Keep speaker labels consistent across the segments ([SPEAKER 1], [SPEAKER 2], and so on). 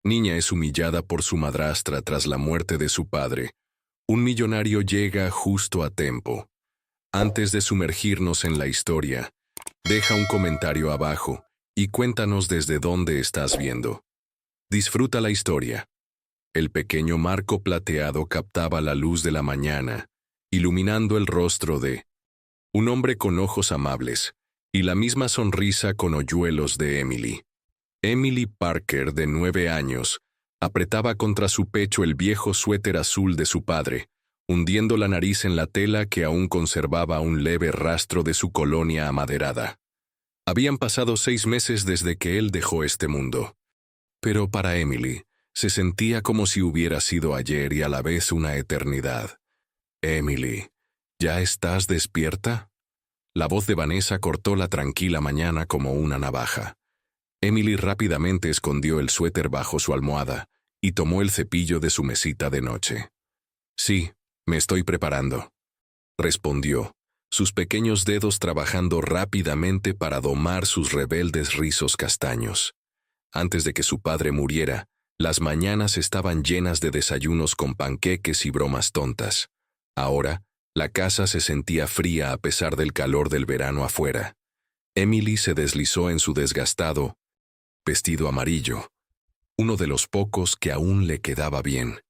[SPEAKER 1] Niña es humillada por su madrastra tras la muerte de su padre. Un millonario llega justo a tiempo. Antes de sumergirnos en la historia, deja un comentario abajo y cuéntanos desde dónde estás viendo. Disfruta la historia. El pequeño marco plateado captaba la luz de la mañana, iluminando el rostro de un hombre con ojos amables y la misma sonrisa con hoyuelos de Emily. Emily Parker, de 9 años, apretaba contra su pecho el viejo suéter azul de su padre, hundiendo la nariz en la tela que aún conservaba un leve rastro de su colonia amaderada. Habían pasado 6 meses desde que él dejó este mundo. Pero para Emily, se sentía como si hubiera sido ayer y a la vez una eternidad. «Emily, ¿ya estás despierta?» La voz de Vanessa cortó la tranquila mañana como una navaja. Emily rápidamente escondió el suéter bajo su almohada y tomó el cepillo de su mesita de noche. «Sí, me estoy preparando», respondió, sus pequeños dedos trabajando rápidamente para domar sus rebeldes rizos castaños. Antes de que su padre muriera, las mañanas estaban llenas de desayunos con panqueques y bromas tontas. Ahora, la casa se sentía fría a pesar del calor del verano afuera. Emily se deslizó en su desgastado vestido amarillo, uno de los pocos que aún le quedaba bien,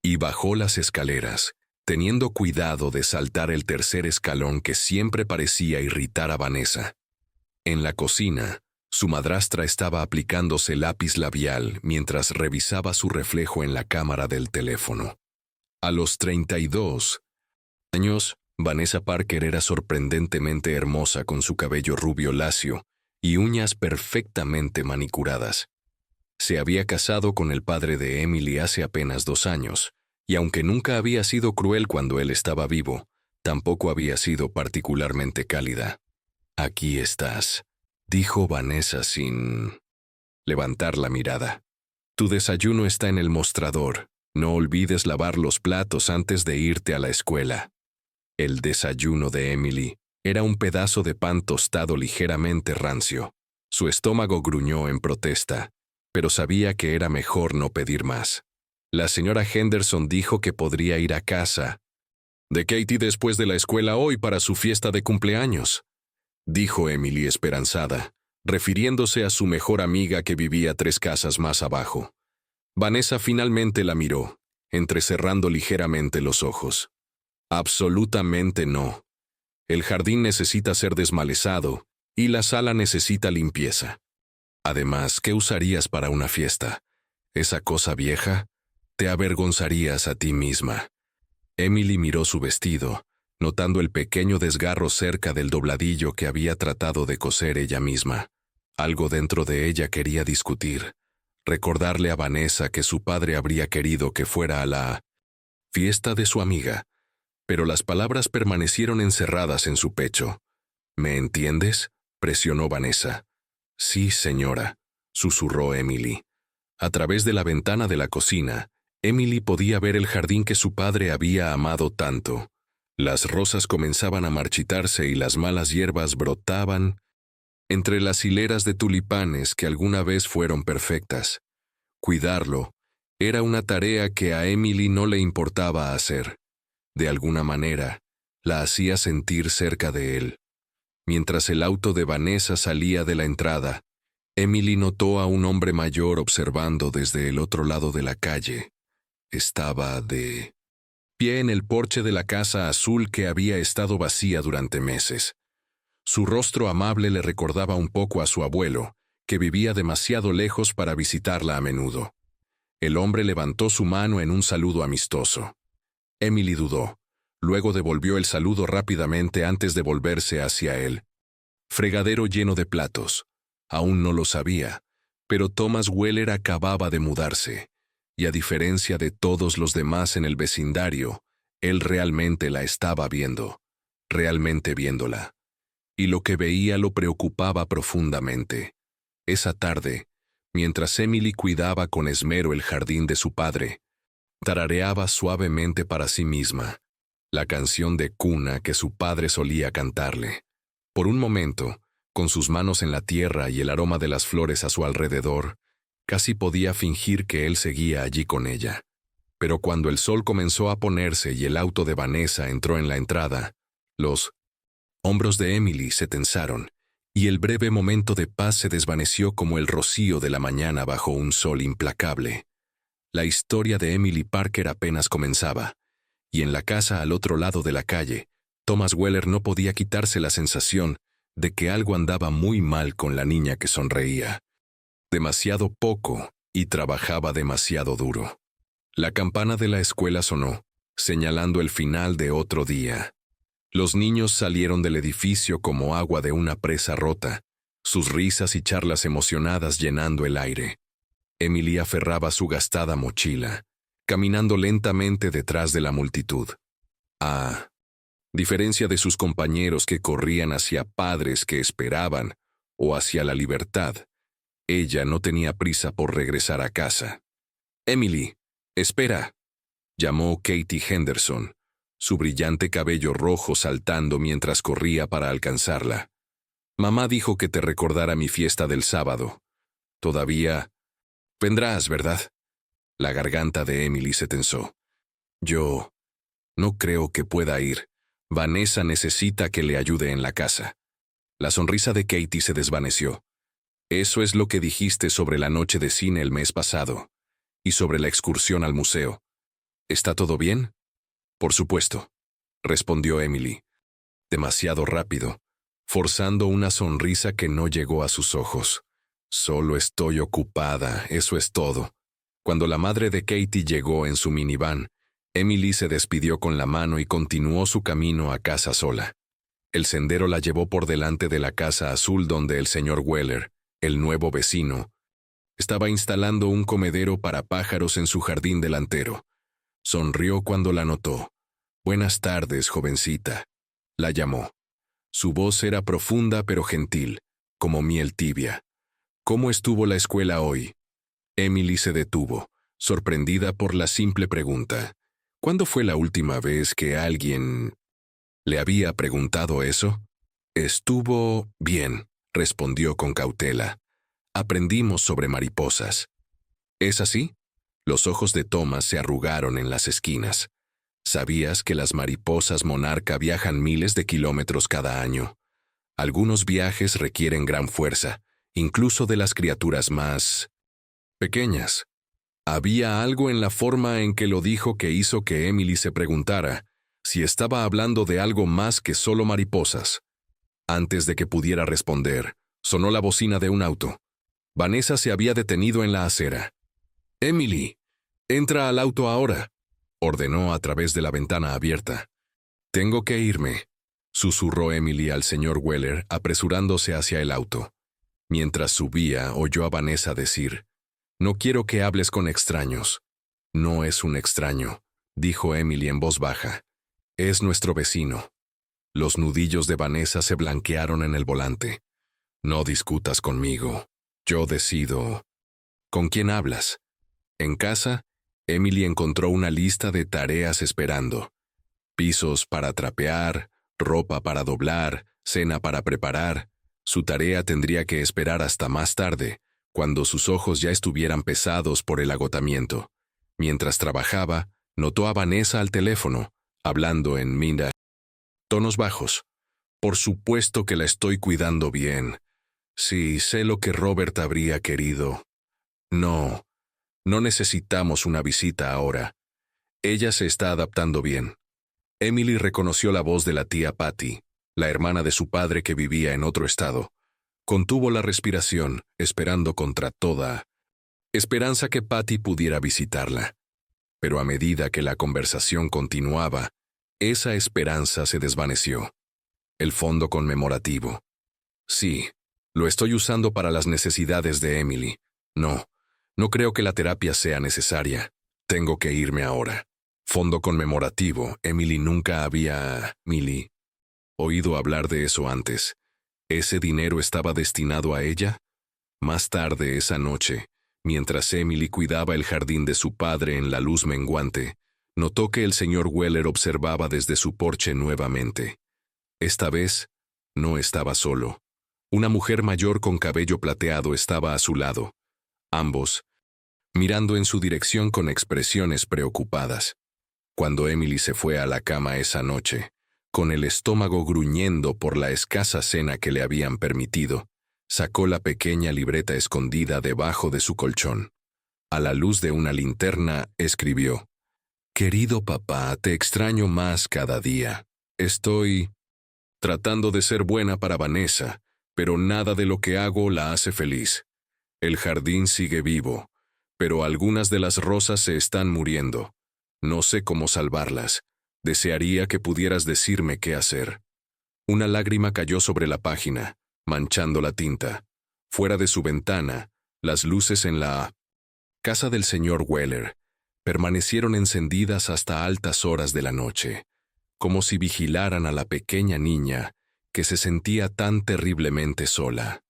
[SPEAKER 1] y bajó las escaleras, teniendo cuidado de saltar el tercer escalón que siempre parecía irritar a Vanessa. En la cocina, su madrastra estaba aplicándose lápiz labial mientras revisaba su reflejo en la cámara del teléfono. A los 32 años, Vanessa Parker era sorprendentemente hermosa con su cabello rubio lacio y uñas perfectamente manicuradas. Se había casado con el padre de Emily hace apenas 2 años, y aunque nunca había sido cruel cuando él estaba vivo, tampoco había sido particularmente cálida. «Aquí estás», dijo Vanessa sin levantar la mirada. «Tu desayuno está en el mostrador. No olvides lavar los platos antes de irte a la escuela». El desayuno de Emily era un pedazo de pan tostado ligeramente rancio. Su estómago gruñó en protesta, pero sabía que era mejor no pedir más. La señora Henderson dijo que podría ir a casa de Katie después de la escuela hoy para su fiesta de cumpleaños, dijo Emily esperanzada, refiriéndose a su mejor amiga que vivía 3 casas más abajo. Vanessa finalmente la miró, entrecerrando ligeramente los ojos. «Absolutamente no. El jardín necesita ser desmalezado y la sala necesita limpieza. Además, ¿qué usarías para una fiesta? ¿Esa cosa vieja? Te avergonzarías a ti misma». Emily miró su vestido, notando el pequeño desgarro cerca del dobladillo que había tratado de coser ella misma. Algo dentro de ella quería discutir, recordarle a Vanessa que su padre habría querido que fuera a la fiesta de su amiga, pero las palabras permanecieron encerradas en su pecho. «¿Me entiendes?», presionó Vanessa. «Sí, señora», susurró Emily. A través de la ventana de la cocina, Emily podía ver el jardín que su padre había amado tanto. Las rosas comenzaban a marchitarse y las malas hierbas brotaban entre las hileras de tulipanes que alguna vez fueron perfectas. Cuidarlo era una tarea que a Emily no le importaba hacer. De alguna manera, la hacía sentir cerca de él. Mientras el auto de Vanessa salía de la entrada, Emily notó a un hombre mayor observando desde el otro lado de la calle. Estaba de pie en el porche de la casa azul que había estado vacía durante meses. Su rostro amable le recordaba un poco a su abuelo, que vivía demasiado lejos para visitarla a menudo. El hombre levantó su mano en un saludo amistoso. Emily dudó. Luego devolvió el saludo rápidamente antes de volverse hacia él. Fregadero lleno de platos. Aún no lo sabía, pero Thomas Weller acababa de mudarse, y a diferencia de todos los demás en el vecindario, él realmente la estaba viendo, realmente viéndola. Y lo que veía lo preocupaba profundamente. Esa tarde, mientras Emily cuidaba con esmero el jardín de su padre, tarareaba suavemente para sí misma la canción de cuna que su padre solía cantarle. Por un momento, con sus manos en la tierra y el aroma de las flores a su alrededor, Casi podía fingir que él seguía allí con ella. Pero cuando el sol comenzó a ponerse y el auto de Vanessa entró en la entrada, los hombros de Emily se tensaron, y el breve momento de paz se desvaneció como el rocío de la mañana bajo un sol implacable. La historia de Emily Parker apenas comenzaba, y en la casa al otro lado de la calle, Thomas Weller no podía quitarse la sensación de que algo andaba muy mal con la niña que sonreía. Demasiado poco y trabajaba demasiado duro. La campana de la escuela sonó, señalando el final de otro día. Los niños salieron del edificio como agua de una presa rota, sus risas y charlas emocionadas llenando el aire. Emily aferraba su gastada mochila, caminando lentamente detrás de la multitud. A diferencia de sus compañeros que corrían hacia padres que esperaban o hacia la libertad, ella no tenía prisa por regresar a casa. «Emily, espera», llamó Katie Henderson, su brillante cabello rojo saltando mientras corría para alcanzarla. «Mamá dijo que te recordara mi fiesta del sábado. Todavía vendrás, ¿verdad?» La garganta de Emily se tensó. «Yo no creo que pueda ir. Vanessa necesita que le ayude en la casa». La sonrisa de Katie se desvaneció. «Eso es lo que dijiste sobre la noche de cine el mes pasado, y sobre la excursión al museo. ¿Está todo bien?» «Por supuesto», respondió Emily, demasiado rápido, forzando una sonrisa que no llegó a sus ojos. «Solo estoy ocupada, eso es todo». Cuando la madre de Katie llegó en su minivan, Emily se despidió con la mano y continuó su camino a casa sola. El sendero la llevó por delante de la casa azul donde el señor Weller, el nuevo vecino, estaba instalando un comedero para pájaros en su jardín delantero. Sonrió cuando la notó. «Buenas tardes, jovencita», la llamó. Su voz era profunda pero gentil, como miel tibia. «¿Cómo estuvo la escuela hoy?» Emily se detuvo, sorprendida por la simple pregunta. ¿Cuándo fue la última vez que alguien le había preguntado eso? «Estuvo bien», respondió con cautela. «Aprendimos sobre mariposas». «¿Es así?» Los ojos de Thomas se arrugaron en las esquinas. «¿Sabías que las mariposas monarca viajan miles de kilómetros cada año? Algunos viajes requieren gran fuerza, incluso de las criaturas más pequeñas». Había algo en la forma en que lo dijo que hizo que Emily se preguntara si estaba hablando de algo más que solo mariposas. Antes de que pudiera responder, sonó la bocina de un auto. Vanessa se había detenido en la acera. «Emily, entra al auto ahora», ordenó a través de la ventana abierta. «Tengo que irme», susurró Emily al señor Weller apresurándose hacia el auto. Mientras subía, oyó a Vanessa decir: «No quiero que hables con extraños». «No es un extraño», dijo Emily en voz baja. «Es nuestro vecino». Los nudillos de Vanessa se blanquearon en el volante. «No discutas conmigo. Yo decido». «¿Con quién hablas?» En casa, Emily encontró una lista de tareas esperando. Pisos para trapear, ropa para doblar, cena para preparar. Su tarea tendría que esperar hasta más tarde, cuando sus ojos ya estuvieran pesados por el agotamiento. Mientras trabajaba, notó a Vanessa al teléfono, hablando en tonos bajos. «Por supuesto que la estoy cuidando bien. Sí, sé lo que Robert habría querido. No necesitamos una visita ahora. Ella se está adaptando bien». Emily reconoció la voz de la tía Patty, la hermana de su padre que vivía en otro estado. Contuvo la respiración, esperando contra toda esperanza que Patty pudiera visitarla. Pero a medida que la conversación continuaba, esa esperanza se desvaneció. El fondo conmemorativo. «Sí, lo estoy usando para las necesidades de Emily. No creo que la terapia sea necesaria. Tengo que irme ahora». Fondo conmemorativo. Emily nunca había oído hablar de eso antes. ¿Ese dinero estaba destinado a ella? Más tarde esa noche, mientras Emily cuidaba el jardín de su padre en la luz menguante, notó que el señor Weller observaba desde su porche nuevamente. Esta vez, no estaba solo. Una mujer mayor con cabello plateado estaba a su lado. ambos, mirando en su dirección con expresiones preocupadas. Cuando Emily se fue a la cama esa noche, con el estómago gruñendo por la escasa cena que le habían permitido, sacó la pequeña libreta escondida debajo de su colchón. A la luz de una linterna, escribió: «Querido papá, te extraño más cada día. Estoy tratando de ser buena para Vanessa, pero nada de lo que hago la hace feliz. El jardín sigue vivo, pero algunas de las rosas se están muriendo. No sé cómo salvarlas. Desearía que pudieras decirme qué hacer». Una lágrima cayó sobre la página, manchando la tinta. Fuera de su ventana, las luces en la casa del señor Weller permanecieron encendidas hasta altas horas de la noche, como si vigilaran a la pequeña niña que se sentía tan terriblemente sola.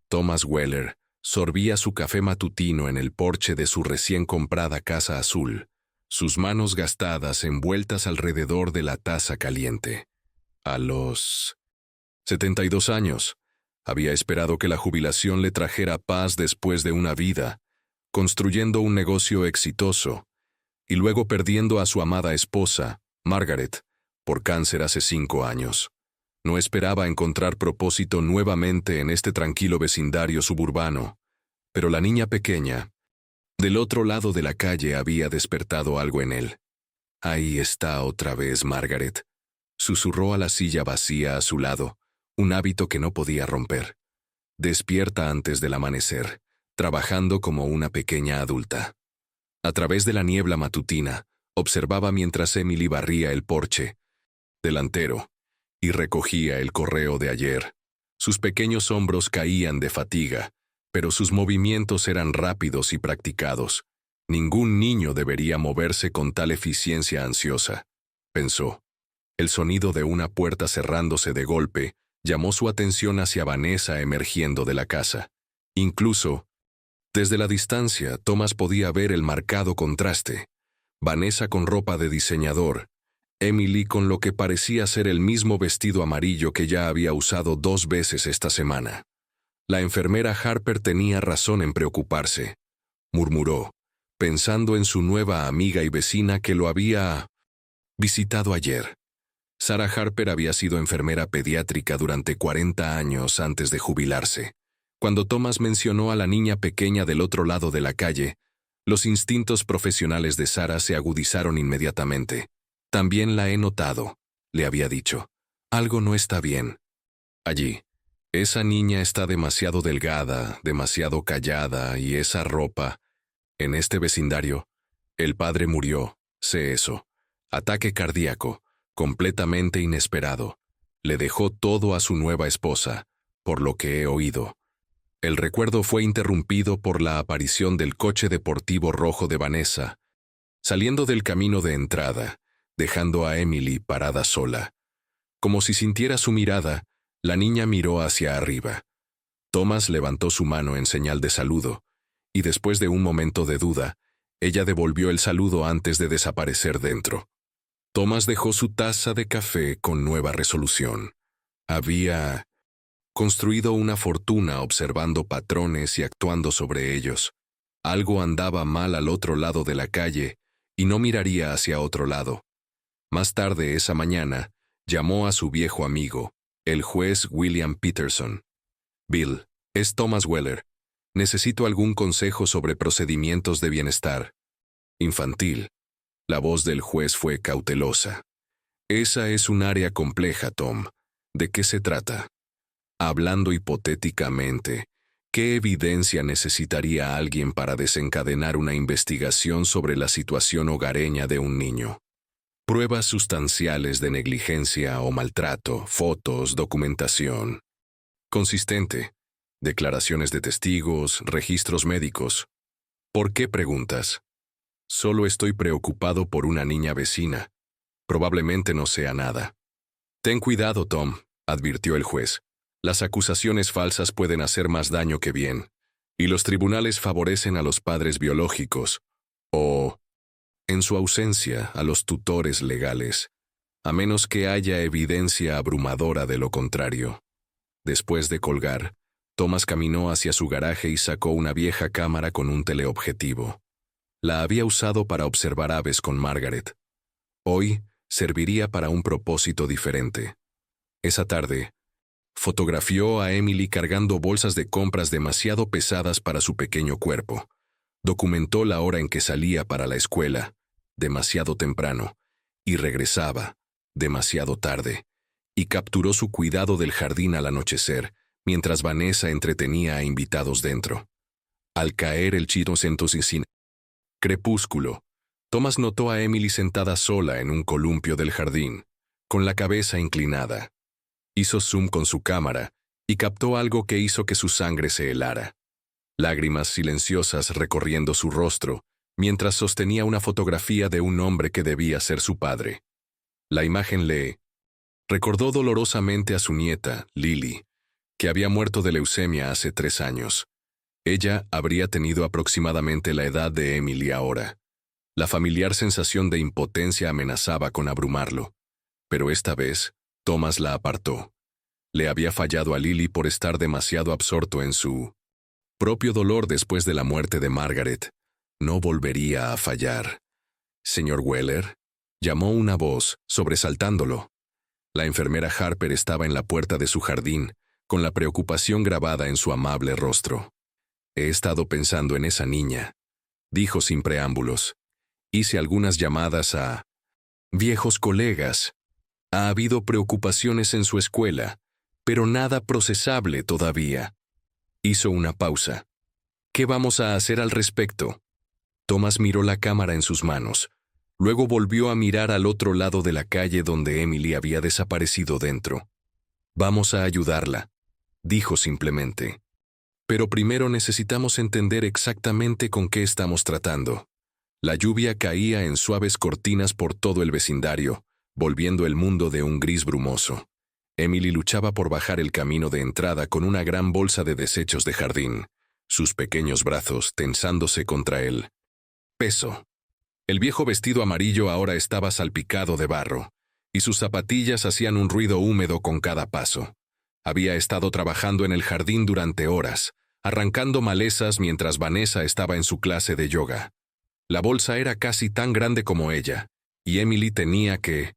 [SPEAKER 1] Thomas Weller sorbía su café matutino en el porche de su recién comprada casa azul, sus manos gastadas envueltas alrededor de la taza caliente. A los 72 años, había esperado que la jubilación le trajera paz después de una vida, construyendo un negocio exitoso, y luego perdiendo a su amada esposa, Margaret, por cáncer hace 5 años. No esperaba encontrar propósito nuevamente en este tranquilo vecindario suburbano, pero la niña pequeña, del otro lado de la calle, había despertado algo en él. «Ahí está otra vez Margaret», susurró a la silla vacía a su lado, un hábito que no podía romper. «Despierta antes del amanecer, trabajando como una pequeña adulta». A través de la niebla matutina, observaba mientras Emily barría el porche delantero y recogía el correo de ayer. Sus pequeños hombros caían de fatiga, pero sus movimientos eran rápidos y practicados. Ningún niño debería moverse con tal eficiencia ansiosa, pensó. El sonido de una puerta cerrándose de golpe llamó su atención hacia Vanessa emergiendo de la casa. Incluso, desde la distancia, Thomas podía ver el marcado contraste. Vanessa con ropa de diseñador, Emily con lo que parecía ser el mismo vestido amarillo que ya había usado 2 veces esta semana. La enfermera Harper tenía razón en preocuparse, murmuró, pensando en su nueva amiga y vecina que lo había visitado ayer. Sarah Harper había sido enfermera pediátrica durante 40 años antes de jubilarse. Cuando Thomas mencionó a la niña pequeña del otro lado de la calle, los instintos profesionales de Sarah se agudizaron inmediatamente. «También la he notado», le había dicho. «Algo no está bien. Allí. Esa niña está demasiado delgada, demasiado callada, y esa ropa. En este vecindario, el padre murió, sé eso. Ataque cardíaco, completamente inesperado. Le dejó todo a su nueva esposa, por lo que he oído». El recuerdo fue interrumpido por la aparición del coche deportivo rojo de Vanessa, saliendo del camino de entrada, dejando a Emily parada sola. Como si sintiera su mirada, la niña miró hacia arriba. Thomas levantó su mano en señal de saludo, y después de un momento de duda, ella devolvió el saludo antes de desaparecer dentro. Thomas dejó su taza de café con nueva resolución. Había construido una fortuna observando patrones y actuando sobre ellos. Algo andaba mal al otro lado de la calle, y no miraría hacia otro lado. Más tarde esa mañana, llamó a su viejo amigo, el juez William Peterson. «Bill, es Thomas Weller. Necesito algún consejo sobre procedimientos de bienestar infantil». La voz del juez fue cautelosa. «Esa es un área compleja, Tom. ¿De qué se trata?» Hablando hipotéticamente, ¿qué evidencia necesitaría alguien para desencadenar una investigación sobre la situación hogareña de un niño? Pruebas sustanciales de negligencia o maltrato, fotos, documentación consistente, declaraciones de testigos, registros médicos. ¿Por qué preguntas? Solo estoy preocupado por una niña vecina. Probablemente no sea nada. Ten cuidado, Tom, advirtió el juez. Las acusaciones falsas pueden hacer más daño que bien, y los tribunales favorecen a los padres biológicos, o, en su ausencia, a los tutores legales, a menos que haya evidencia abrumadora de lo contrario. Después de colgar, Thomas caminó hacia su garaje y sacó una vieja cámara con un teleobjetivo. La había usado para observar aves con Margaret. Hoy serviría para un propósito diferente. Esa tarde, fotografió a Emily cargando bolsas de compras demasiado pesadas para su pequeño cuerpo. Documentó la hora en que salía para la escuela, demasiado temprano, y regresaba, demasiado tarde, y capturó su cuidado del jardín al anochecer, mientras Vanessa entretenía a invitados dentro. Al caer el sin crepúsculo, Thomas notó a Emily sentada sola en un columpio del jardín, con la cabeza inclinada. Hizo zoom con su cámara y captó algo que hizo que su sangre se helara. Lágrimas silenciosas recorriendo su rostro, mientras sostenía una fotografía de un hombre que debía ser su padre. La imagen le recordó dolorosamente a su nieta, Lily, que había muerto de leucemia hace 3 años. Ella habría tenido aproximadamente la edad de Emily ahora. La familiar sensación de impotencia amenazaba con abrumarlo. Pero esta vez, Thomas la apartó. Le había fallado a Lily por estar demasiado absorto en su propio dolor después de la muerte de Margaret. No volvería a fallar. «Señor Weller», llamó una voz, sobresaltándolo. La enfermera Harper estaba en la puerta de su jardín, con la preocupación grabada en su amable rostro. «He estado pensando en esa niña», dijo sin preámbulos. «Hice algunas llamadas a viejos colegas. Ha habido preocupaciones en su escuela, pero nada procesable todavía». Hizo una pausa. «¿Qué vamos a hacer al respecto?» Thomas miró la cámara en sus manos. Luego volvió a mirar al otro lado de la calle donde Emily había desaparecido dentro. «Vamos a ayudarla», dijo simplemente. «Pero primero necesitamos entender exactamente con qué estamos tratando». La lluvia caía en suaves cortinas por todo el vecindario, volviendo el mundo de un gris brumoso. Emily luchaba por bajar el camino de entrada con una gran bolsa de desechos de jardín, sus pequeños brazos tensándose contra el peso. El viejo vestido amarillo ahora estaba salpicado de barro, y sus zapatillas hacían un ruido húmedo con cada paso. Había estado trabajando en el jardín durante horas, arrancando malezas mientras Vanessa estaba en su clase de yoga. La bolsa era casi tan grande como ella, y Emily tenía que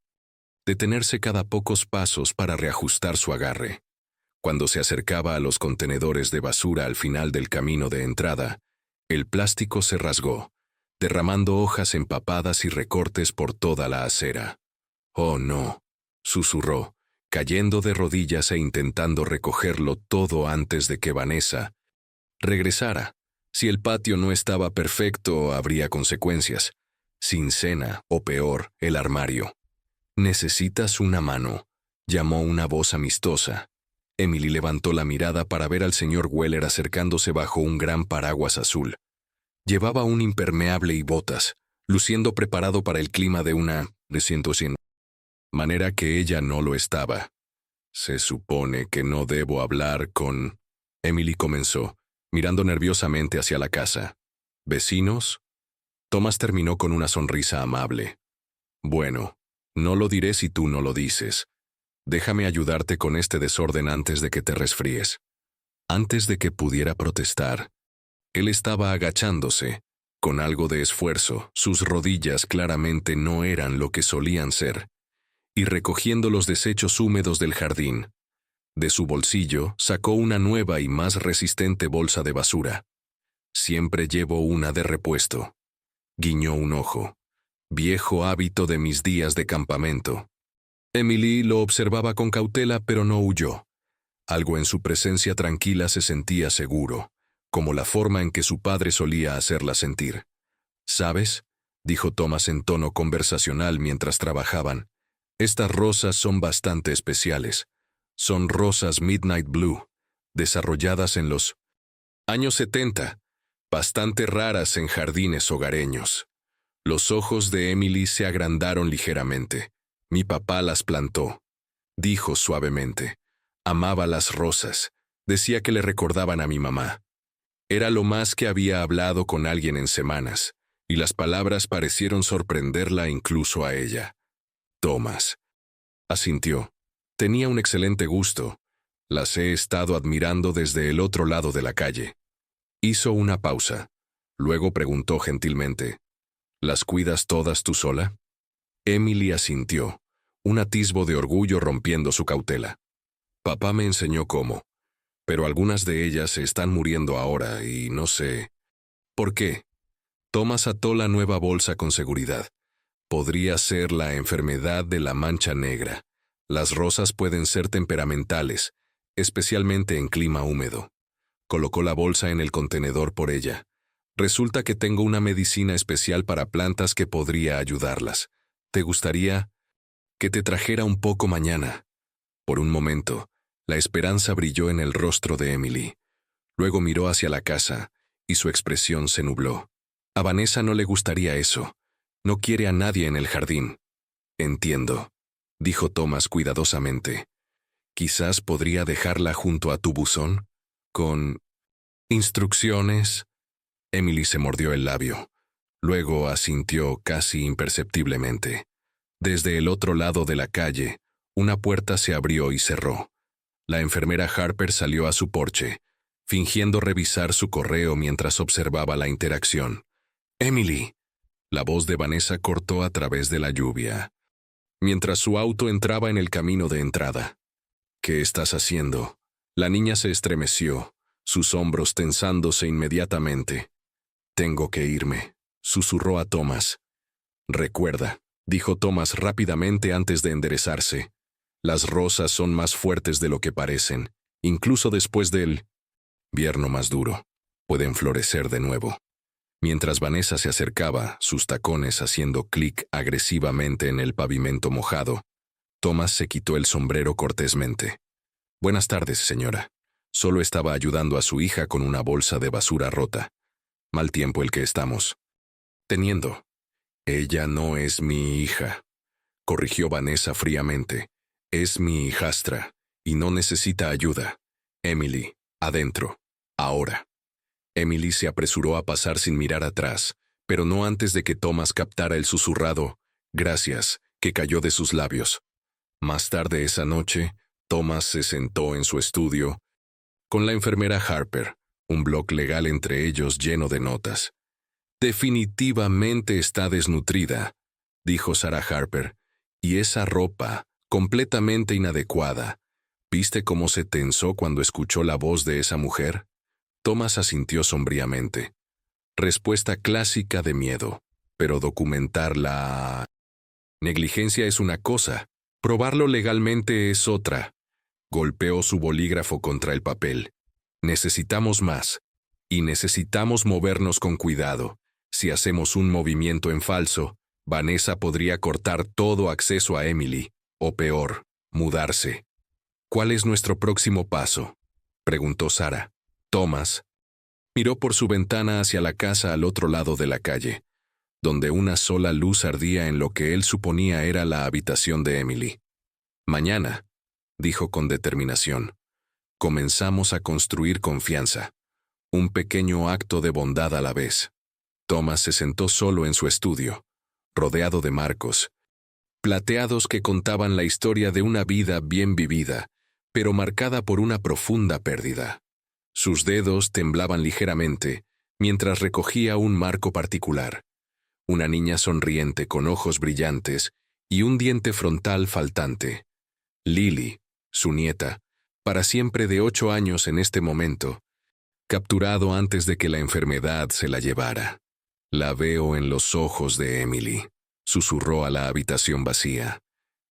[SPEAKER 1] detenerse cada pocos pasos para reajustar su agarre. Cuando se acercaba a los contenedores de basura al final del camino de entrada, el plástico se rasgó, derramando hojas empapadas y recortes por toda la acera. «Oh, no», susurró, cayendo de rodillas e intentando recogerlo todo antes de que Vanessa regresara. Si el patio no estaba perfecto, habría consecuencias. Sin cena, o peor, el armario. «¿Necesitas una mano?», llamó una voz amistosa. Emily levantó la mirada para ver al señor Weller acercándose bajo un gran paraguas azul. Llevaba un impermeable y botas, luciendo preparado para el clima de una manera que ella no lo estaba. «Se supone que no debo hablar con...», Emily comenzó, mirando nerviosamente hacia la casa. «¿Vecinos?». Thomas terminó con una sonrisa amable. «Bueno, no lo diré si tú no lo dices. Déjame ayudarte con este desorden antes de que te resfríes». Antes de que pudiera protestar, él estaba agachándose. Con algo de esfuerzo, sus rodillas claramente no eran lo que solían ser, y recogiendo los desechos húmedos del jardín. De su bolsillo sacó una nueva y más resistente bolsa de basura. «Siempre llevo una de repuesto», guiñó un ojo. «Viejo hábito de mis días de campamento». Emily lo observaba con cautela, pero no huyó. Algo en su presencia tranquila se sentía seguro, como la forma en que su padre solía hacerla sentir. «¿Sabes?», dijo Thomas en tono conversacional mientras trabajaban. «Estas rosas son bastante especiales. Son rosas Midnight Blue, desarrolladas en los años 70, bastante raras en jardines hogareños». Los ojos de Emily se agrandaron ligeramente. «Mi papá las plantó», dijo suavemente. «Amaba las rosas. Decía que le recordaban a mi mamá». Era lo más que había hablado con alguien en semanas, y las palabras parecieron sorprenderla incluso a ella. «Thomas», asintió. Tenía un excelente gusto. Las he estado admirando desde el otro lado de la calle. Hizo una pausa. Luego preguntó gentilmente, ¿las cuidas todas tú sola? Emily asintió, un atisbo de orgullo rompiendo su cautela. Papá me enseñó cómo, pero algunas de ellas se están muriendo ahora y no sé. ¿Por qué? Thomas ató la nueva bolsa con seguridad. Podría ser la enfermedad de la mancha negra. Las rosas pueden ser temperamentales, especialmente en clima húmedo. Colocó la bolsa en el contenedor por ella. Resulta que tengo una medicina especial para plantas que podría ayudarlas. ¿Te gustaría que te trajera un poco mañana? Por un momento, la esperanza brilló en el rostro de Emily. Luego miró hacia la casa, y su expresión se nubló. A Vanessa no le gustaría eso. No quiere a nadie en el jardín. Entiendo, dijo Thomas cuidadosamente. Quizás podría dejarla junto a tu buzón, con instrucciones. Emily se mordió el labio. Luego asintió casi imperceptiblemente. Desde el otro lado de la calle, una puerta se abrió y cerró. La enfermera Harper salió a su porche, fingiendo revisar su correo mientras observaba la interacción. «Emily», la voz de Vanessa cortó a través de la lluvia, mientras su auto entraba en el camino de entrada. «¿Qué estás haciendo?» La niña se estremeció, sus hombros tensándose inmediatamente. «Tengo que irme», susurró a Thomas. «Recuerda», dijo Thomas rápidamente antes de enderezarse. «Las rosas son más fuertes de lo que parecen, incluso después del invierno más duro. Pueden florecer de nuevo». Mientras Vanessa se acercaba, sus tacones haciendo clic agresivamente en el pavimento mojado, Thomas se quitó el sombrero cortésmente. «Buenas tardes, señora. Solo estaba ayudando a su hija con una bolsa de basura rota. Mal tiempo el que estamos teniendo». «Ella no es mi hija», corrigió Vanessa fríamente. «Es mi hijastra, y no necesita ayuda. Emily, adentro. Ahora». Emily se apresuró a pasar sin mirar atrás, pero no antes de que Thomas captara el susurrado «gracias» que cayó de sus labios. Más tarde esa noche, Thomas se sentó en su estudio con la enfermera Harper, un bloc legal entre ellos lleno de notas. «Definitivamente está desnutrida», dijo Sarah Harper, «y esa ropa, completamente inadecuada. ¿Viste cómo se tensó cuando escuchó la voz de esa mujer?» Thomas asintió sombríamente. Respuesta clásica de miedo, pero documentar la negligencia es una cosa, probarlo legalmente es otra. Golpeó su bolígrafo contra el papel. Necesitamos más, y necesitamos movernos con cuidado. Si hacemos un movimiento en falso, Vanessa podría cortar todo acceso a Emily, o peor, mudarse. «¿Cuál es nuestro próximo paso?», preguntó Sarah. Thomas miró por su ventana hacia la casa al otro lado de la calle, donde una sola luz ardía en lo que él suponía era la habitación de Emily. «Mañana», dijo con determinación, «comenzamos a construir confianza, un pequeño acto de bondad a la vez». Thomas se sentó solo en su estudio, rodeado de marcos, plateados que contaban la historia de una vida bien vivida, pero marcada por una profunda pérdida. Sus dedos temblaban ligeramente mientras recogía un marco particular. Una niña sonriente con ojos brillantes y un diente frontal faltante. Lily, su nieta, para siempre de 8 años en este momento, capturado antes de que la enfermedad se la llevara. «La veo en los ojos de Emily», susurró a la habitación vacía.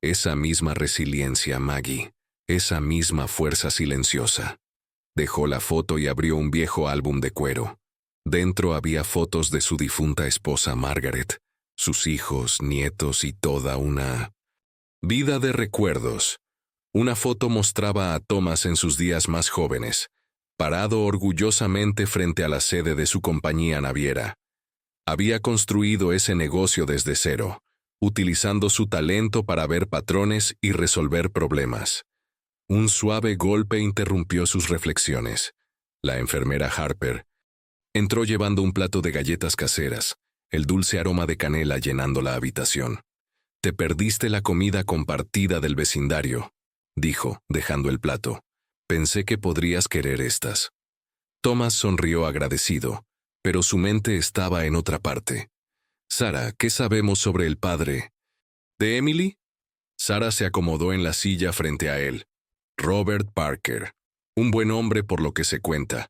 [SPEAKER 1] «Esa misma resiliencia, Maggie, esa misma fuerza silenciosa». Dejó la foto y abrió un viejo álbum de cuero. Dentro había fotos de su difunta esposa Margaret, sus hijos, nietos y toda una vida de recuerdos. Una foto mostraba a Thomas en sus días más jóvenes, parado orgullosamente frente a la sede de su compañía naviera. Había construido ese negocio desde cero, utilizando su talento para ver patrones y resolver problemas. Un suave golpe interrumpió sus reflexiones. La enfermera Harper entró llevando un plato de galletas caseras, el dulce aroma de canela llenando la habitación. «Te perdiste la comida compartida del vecindario», dijo, dejando el plato. Pensé que podrías querer estas. Thomas sonrió agradecido, pero su mente estaba en otra parte. Sara, ¿qué sabemos sobre el padre de Emily? Sara se acomodó en la silla frente a él. Robert Parker. Un buen hombre por lo que se cuenta.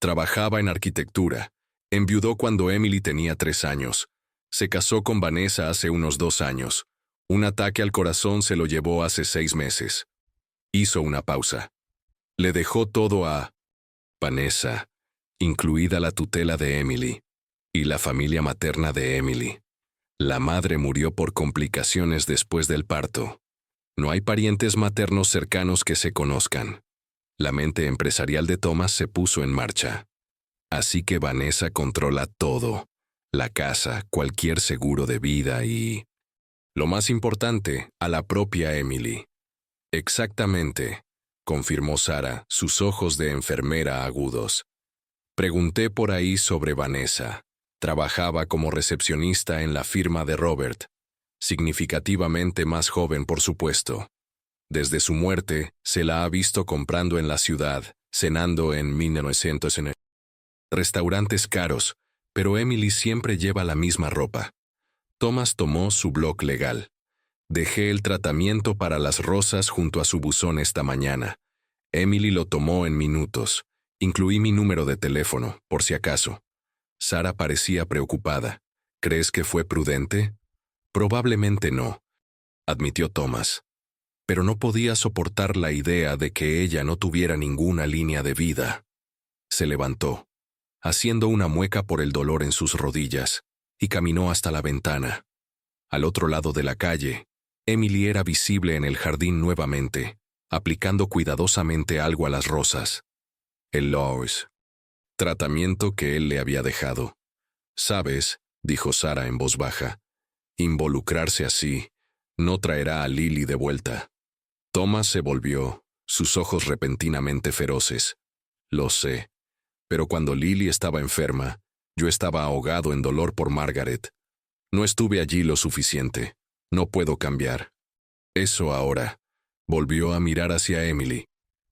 [SPEAKER 1] Trabajaba en arquitectura. Enviudó cuando Emily tenía 3 años. Se casó con Vanessa hace unos 2 años. Un ataque al corazón se lo llevó hace 6 meses. Hizo una pausa. Le dejó todo a Vanessa, incluida la tutela de Emily, y la familia materna de Emily. La madre murió por complicaciones después del parto. No hay parientes maternos cercanos que se conozcan. La mente empresarial de Thomas se puso en marcha. Así que Vanessa controla todo: la casa, cualquier seguro de vida y, lo más importante, a la propia Emily. Exactamente, confirmó Sara, sus ojos de enfermera agudos. Pregunté por ahí sobre Vanessa. Trabajaba como recepcionista en la firma de Robert, significativamente más joven, por supuesto. Desde su muerte, se la ha visto comprando en la ciudad, cenando en 1900 en restaurantes caros, pero Emily siempre lleva la misma ropa. Thomas tomó su blog legal. Dejé el tratamiento para las rosas junto a su buzón esta mañana. Emily lo tomó en minutos. Incluí mi número de teléfono, por si acaso. Sara parecía preocupada. ¿Crees que fue prudente? Probablemente no, admitió Thomas. Pero no podía soportar la idea de que ella no tuviera ninguna línea de vida. Se levantó, haciendo una mueca por el dolor en sus rodillas, y caminó hasta la ventana. Al otro lado de la calle, Emily era visible en el jardín nuevamente, aplicando cuidadosamente algo a las rosas. El Lowe's tratamiento que él le había dejado. «Sabes», dijo Sara en voz baja, «involucrarse así no traerá a Lily de vuelta». Thomas se volvió, sus ojos repentinamente feroces. «Lo sé, pero cuando Lily estaba enferma, yo estaba ahogado en dolor por Margaret. No estuve allí lo suficiente. No puedo cambiar. Eso ahora». Volvió a mirar hacia Emily.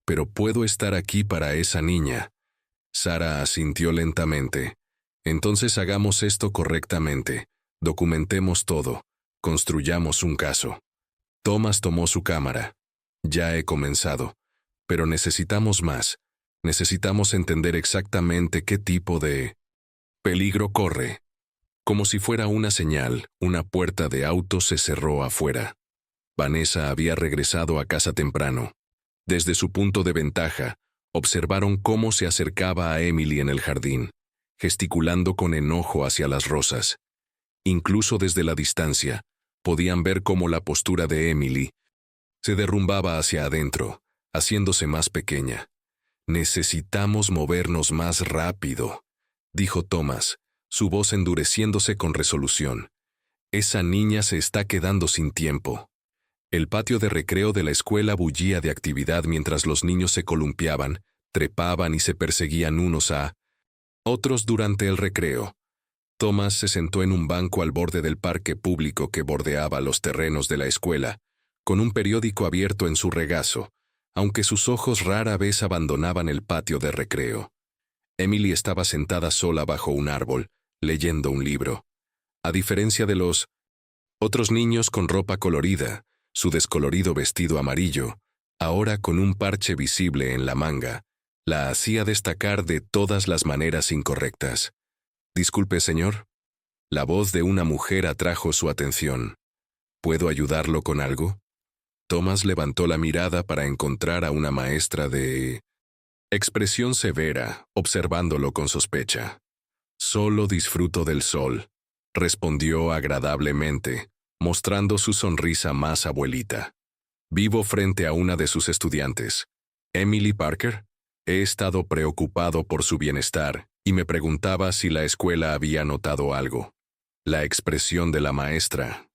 [SPEAKER 1] «Pero puedo estar aquí para esa niña». Sara asintió lentamente. «Entonces hagamos esto correctamente. Documentemos todo. Construyamos un caso». Thomas tomó su cámara. «Ya he comenzado. Pero necesitamos más. Necesitamos entender exactamente qué tipo de peligro corre». Como si fuera una señal, una puerta de auto se cerró afuera. Vanessa había regresado a casa temprano. Desde su punto de ventaja, observaron cómo se acercaba a Emily en el jardín, gesticulando con enojo hacia las rosas. Incluso desde la distancia, podían ver cómo la postura de Emily se derrumbaba hacia adentro, haciéndose más pequeña. «Necesitamos movernos más rápido», dijo Thomas, su voz endureciéndose con resolución. «Esa niña se está quedando sin tiempo». El patio de recreo de la escuela bullía de actividad mientras los niños se columpiaban, trepaban y se perseguían unos a otros durante el recreo. Thomas se sentó en un banco al borde del parque público que bordeaba los terrenos de la escuela, con un periódico abierto en su regazo, aunque sus ojos rara vez abandonaban el patio de recreo. Emily estaba sentada sola bajo un árbol, leyendo un libro. A diferencia de los otros niños con ropa colorida, su descolorido vestido amarillo, ahora con un parche visible en la manga, la hacía destacar de todas las maneras incorrectas. «Disculpe, señor». La voz de una mujer atrajo su atención. «¿Puedo ayudarlo con algo?» Thomas levantó la mirada para encontrar a una maestra de expresión severa, observándolo con sospecha. «Solo disfruto del sol», respondió agradablemente, mostrando su sonrisa más abuelita. «Vivo frente a una de sus estudiantes. Emily Parker. He estado preocupado por su bienestar y me preguntaba si la escuela había notado algo». La expresión de la maestra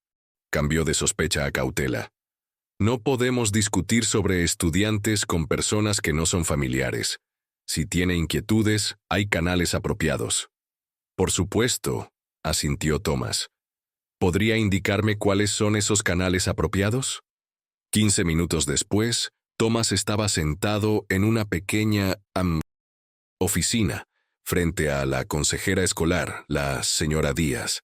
[SPEAKER 1] cambió de sospecha a cautela. «No podemos discutir sobre estudiantes con personas que no son familiares. Si tiene inquietudes, hay canales apropiados». «Por supuesto», asintió Thomas. «¿Podría indicarme cuáles son esos canales apropiados?» 15 minutos después, Thomas estaba sentado en una pequeña oficina, frente a la consejera escolar, la señora Díaz.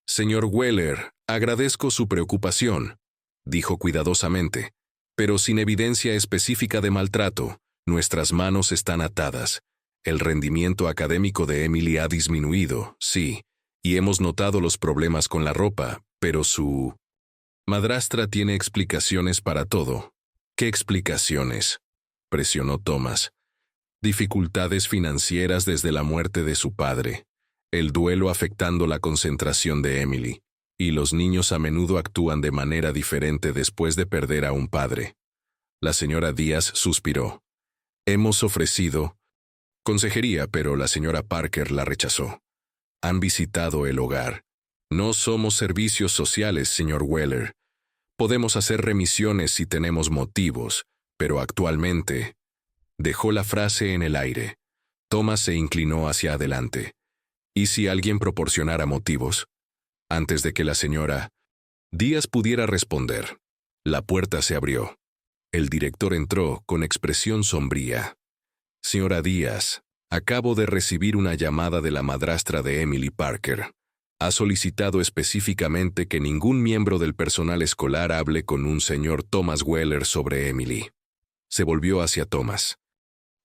[SPEAKER 1] «Señor Weller, agradezco su preocupación», dijo cuidadosamente, «pero sin evidencia específica de maltrato, nuestras manos están atadas. El rendimiento académico de Emily ha disminuido, sí, y hemos notado los problemas con la ropa, pero su madrastra tiene explicaciones para todo». «¿Qué explicaciones?», presionó Thomas. «Dificultades financieras desde la muerte de su padre, el duelo afectando la concentración de Emily, y los niños a menudo actúan de manera diferente después de perder a un padre». La señora Díaz suspiró. «Hemos ofrecido consejería, pero la señora Parker la rechazó. Han visitado el hogar. No somos servicios sociales, señor Weller. Podemos hacer remisiones si tenemos motivos, pero actualmente…» Dejó la frase en el aire. Thomas se inclinó hacia adelante. ¿Y si alguien proporcionara motivos? Antes de que la señora Díaz pudiera responder, la puerta se abrió. El director entró con expresión sombría. «Señora Díaz, acabo de recibir una llamada de la madrastra de Emily Parker. Ha solicitado específicamente que ningún miembro del personal escolar hable con un señor Thomas Weller sobre Emily». Se volvió hacia Thomas.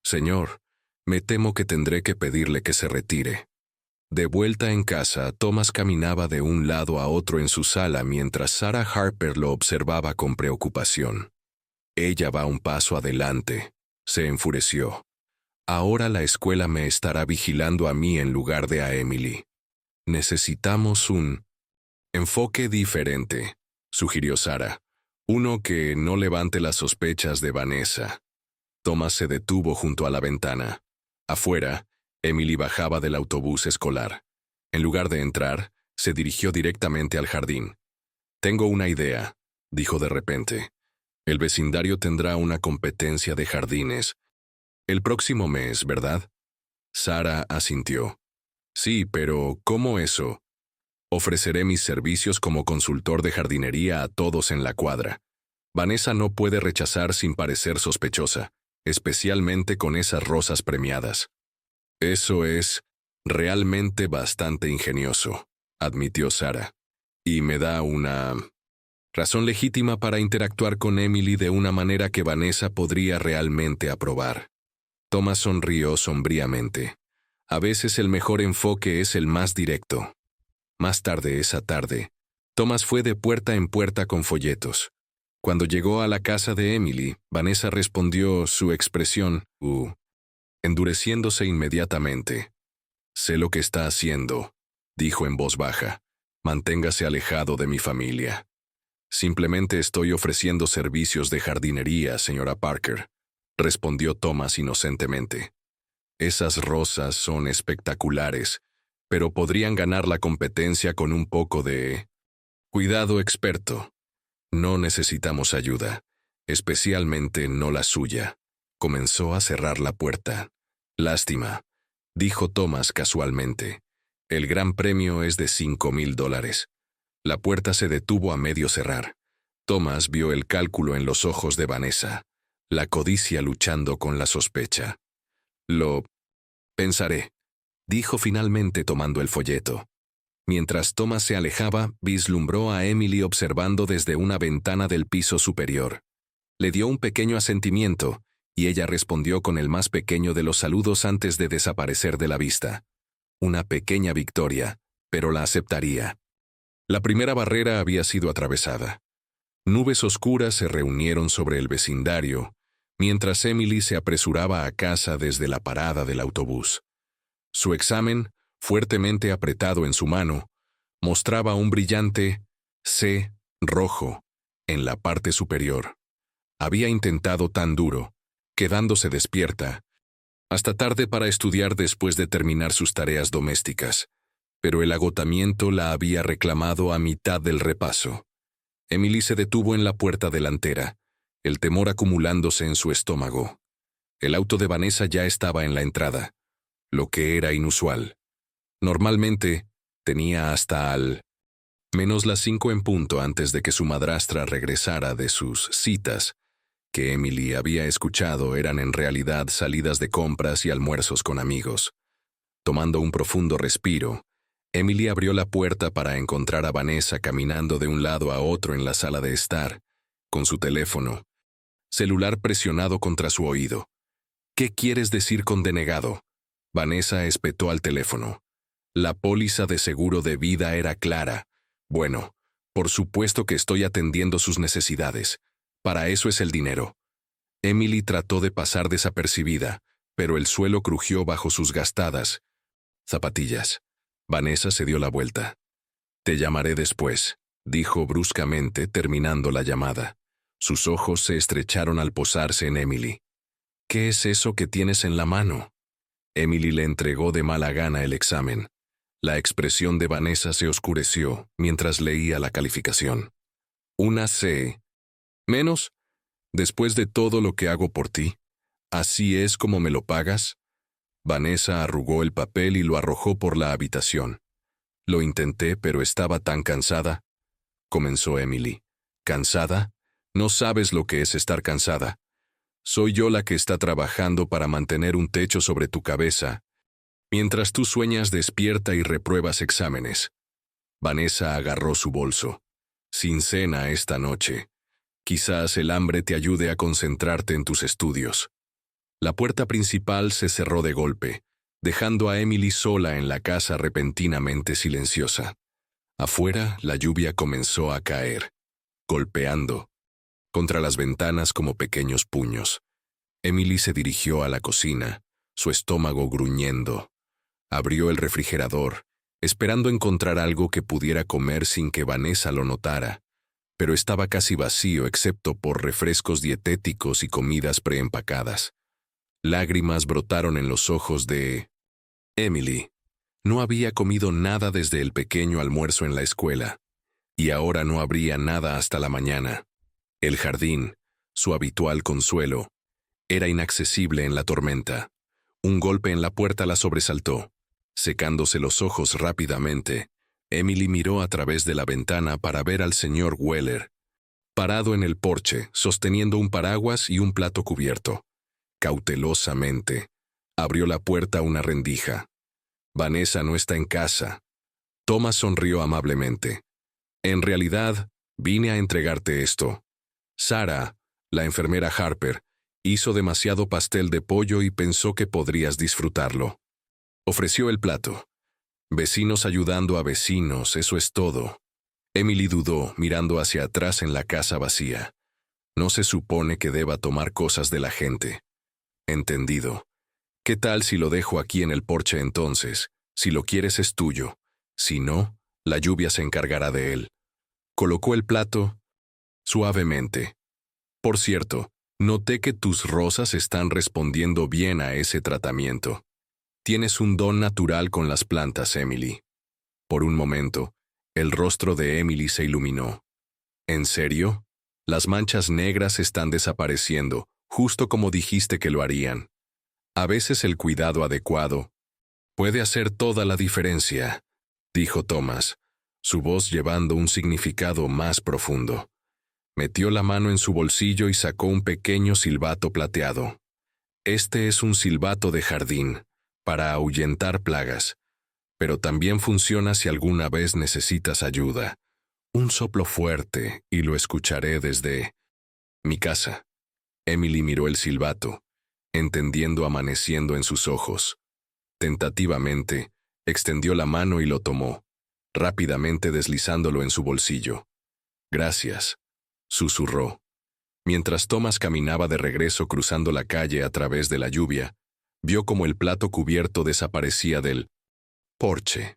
[SPEAKER 1] «Señor, me temo que tendré que pedirle que se retire». De vuelta en casa, Thomas caminaba de un lado a otro en su sala mientras Sarah Harper lo observaba con preocupación. «Ella va un paso adelante», se enfureció. «Ahora la escuela me estará vigilando a mí en lugar de a Emily. Necesitamos un enfoque diferente», sugirió Sarah. «Uno que no levante las sospechas de Vanessa». Thomas se detuvo junto a la ventana. Afuera, Emily bajaba del autobús escolar. En lugar de entrar, se dirigió directamente al jardín. «Tengo una idea», dijo de repente. «El vecindario tendrá una competencia de jardines el próximo mes, ¿verdad?». Sarah asintió. «Sí, pero ¿cómo eso?». «Ofreceré mis servicios como consultor de jardinería a todos en la cuadra. Vanessa no puede rechazar sin parecer sospechosa, especialmente con esas rosas premiadas». «Eso es realmente bastante ingenioso», admitió Sarah. «Y me da una razón legítima para interactuar con Emily de una manera que Vanessa podría realmente aprobar». Thomas sonrió sombríamente. A veces el mejor enfoque es el más directo. Más tarde esa tarde, Thomas fue de puerta en puerta con folletos. Cuando llegó a la casa de Emily, Vanessa respondió su expresión, endureciéndose inmediatamente. «Sé lo que está haciendo», dijo en voz baja. «Manténgase alejado de mi familia». «Simplemente estoy ofreciendo servicios de jardinería, señora Parker», respondió Thomas inocentemente. «Esas rosas son espectaculares, pero podrían ganar la competencia con un poco de cuidado experto. No necesitamos ayuda, especialmente no la suya». Comenzó a cerrar la puerta. «Lástima», dijo Thomas casualmente. «El gran premio es de $5,000. La puerta se detuvo a medio cerrar. Thomas vio el cálculo en los ojos de Vanessa, la codicia luchando con la sospecha. «Lo pensaré», dijo finalmente tomando el folleto. Mientras Thomas se alejaba, vislumbró a Emily observando desde una ventana del piso superior. Le dio un pequeño asentimiento, y ella respondió con el más pequeño de los saludos antes de desaparecer de la vista. Una pequeña victoria, pero la aceptaría. La primera barrera había sido atravesada. Nubes oscuras se reunieron sobre el vecindario, mientras Emily se apresuraba a casa desde la parada del autobús. Su examen, fuertemente apretado en su mano, mostraba un brillante C rojo en la parte superior. Había intentado tan duro, quedándose despierta, hasta tarde para estudiar después de terminar sus tareas domésticas, pero el agotamiento la había reclamado a mitad del repaso. Emily se detuvo en la puerta delantera, el temor acumulándose en su estómago. El auto de Vanessa ya estaba en la entrada, lo que era inusual. Normalmente, tenía hasta al menos las 5 en punto antes de que su madrastra regresara de sus citas, que Emily había escuchado eran en realidad salidas de compras y almuerzos con amigos. Tomando un profundo respiro, Emily abrió la puerta para encontrar a Vanessa caminando de un lado a otro en la sala de estar, con su teléfono, celular presionado contra su oído. ¿Qué quieres decir con denegado? Vanessa espetó al teléfono. La póliza de seguro de vida era clara. Bueno, por supuesto que estoy atendiendo sus necesidades. Para eso es el dinero. Emily trató de pasar desapercibida, pero el suelo crujió bajo sus gastadas zapatillas. Vanessa se dio la vuelta. «Te llamaré después», dijo bruscamente, terminando la llamada. Sus ojos se estrecharon al posarse en Emily. «¿Qué es eso que tienes en la mano?» Emily le entregó de mala gana el examen. La expresión de Vanessa se oscureció mientras leía la calificación. «Una C. ¿Menos? Después de todo lo que hago por ti, ¿así es como me lo pagas?» Vanessa arrugó el papel y lo arrojó por la habitación. «Lo intenté, pero estaba tan cansada», comenzó Emily. «¿Cansada? No sabes lo que es estar cansada. Soy yo la que está trabajando para mantener un techo sobre tu cabeza, mientras tú sueñas despierta y repruebas exámenes». Vanessa agarró su bolso. «Sin cena esta noche. Quizás el hambre te ayude a concentrarte en tus estudios». La puerta principal se cerró de golpe, dejando a Emily sola en la casa repentinamente silenciosa. Afuera, la lluvia comenzó a caer, golpeando contra las ventanas como pequeños puños. Emily se dirigió a la cocina, su estómago gruñendo. Abrió el refrigerador, esperando encontrar algo que pudiera comer sin que Vanessa lo notara, pero estaba casi vacío excepto por refrescos dietéticos y comidas preempacadas. Lágrimas brotaron en los ojos de Emily. No había comido nada desde el pequeño almuerzo en la escuela, y ahora no habría nada hasta la mañana. El jardín, su habitual consuelo, era inaccesible en la tormenta. Un golpe en la puerta la sobresaltó. Secándose los ojos rápidamente, Emily miró a través de la ventana para ver al señor Weller, parado en el porche, sosteniendo un paraguas y un plato cubierto. Cautelosamente, abrió la puerta a una rendija. «Vanessa no está en casa». Thomas sonrió amablemente. «En realidad, vine a entregarte esto. Sarah, la enfermera Harper, hizo demasiado pastel de pollo y pensó que podrías disfrutarlo». Ofreció el plato. «Vecinos ayudando a vecinos, eso es todo». Emily dudó, mirando hacia atrás en la casa vacía. No se supone que deba tomar cosas de la gente. «Entendido. ¿Qué tal si lo dejo aquí en el porche entonces? Si lo quieres es tuyo. Si no, la lluvia se encargará de él». Colocó el plato suavemente. «Por cierto, noté que tus rosas están respondiendo bien a ese tratamiento. Tienes un don natural con las plantas, Emily». Por un momento, el rostro de Emily se iluminó. «¿En serio? Las manchas negras están desapareciendo, justo como dijiste que lo harían. A veces el cuidado adecuado puede hacer toda la diferencia», dijo Thomas, su voz llevando un significado más profundo. Metió la mano en su bolsillo y sacó un pequeño silbato plateado. «Este es un silbato de jardín, para ahuyentar plagas, pero también funciona si alguna vez necesitas ayuda. Un soplo fuerte y lo escucharé desde mi casa». Emily miró el silbato, entendiendo amaneciendo en sus ojos. Tentativamente, extendió la mano y lo tomó, rápidamente deslizándolo en su bolsillo. «Gracias», susurró. Mientras Thomas caminaba de regreso cruzando la calle a través de la lluvia, vio como el plato cubierto desaparecía del porche.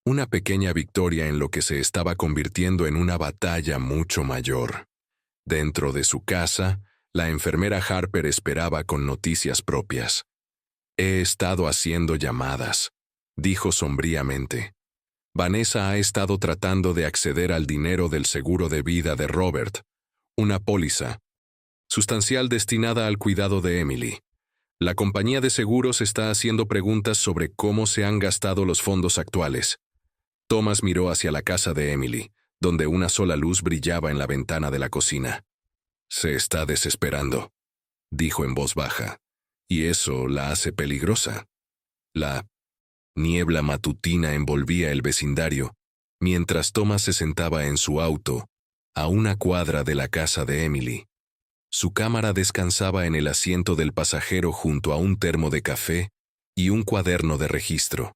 [SPEAKER 1] Una pequeña victoria en lo que se estaba convirtiendo en una batalla mucho mayor. Dentro de su casa, la enfermera Harper esperaba con noticias propias. «He estado haciendo llamadas», dijo sombríamente. «Vanessa ha estado tratando de acceder al dinero del seguro de vida de Robert, una póliza sustancial destinada al cuidado de Emily. La compañía de seguros está haciendo preguntas sobre cómo se han gastado los fondos actuales». Thomas miró hacia la casa de Emily, donde una sola luz brillaba en la ventana de la cocina. Se está desesperando, dijo en voz baja, y eso la hace peligrosa. La niebla matutina envolvía el vecindario, mientras Thomas se sentaba en su auto, a una cuadra de la casa de Emily. Su cámara descansaba en el asiento del pasajero junto a un termo de café y un cuaderno de registro.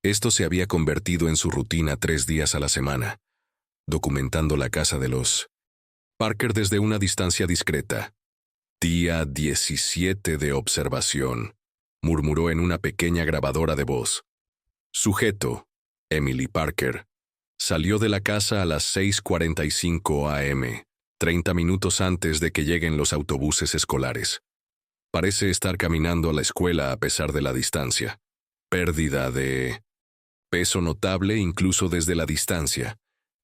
[SPEAKER 1] Esto se había convertido en su rutina 3 días a la semana, documentando la casa de los Parker desde una distancia discreta. Día 17 de observación, murmuró en una pequeña grabadora de voz. Sujeto, Emily Parker, salió de la casa a las 6:45 a.m., 30 minutos antes de que lleguen los autobuses escolares. Parece estar caminando a la escuela a pesar de la distancia. Pérdida de peso notable incluso desde la distancia.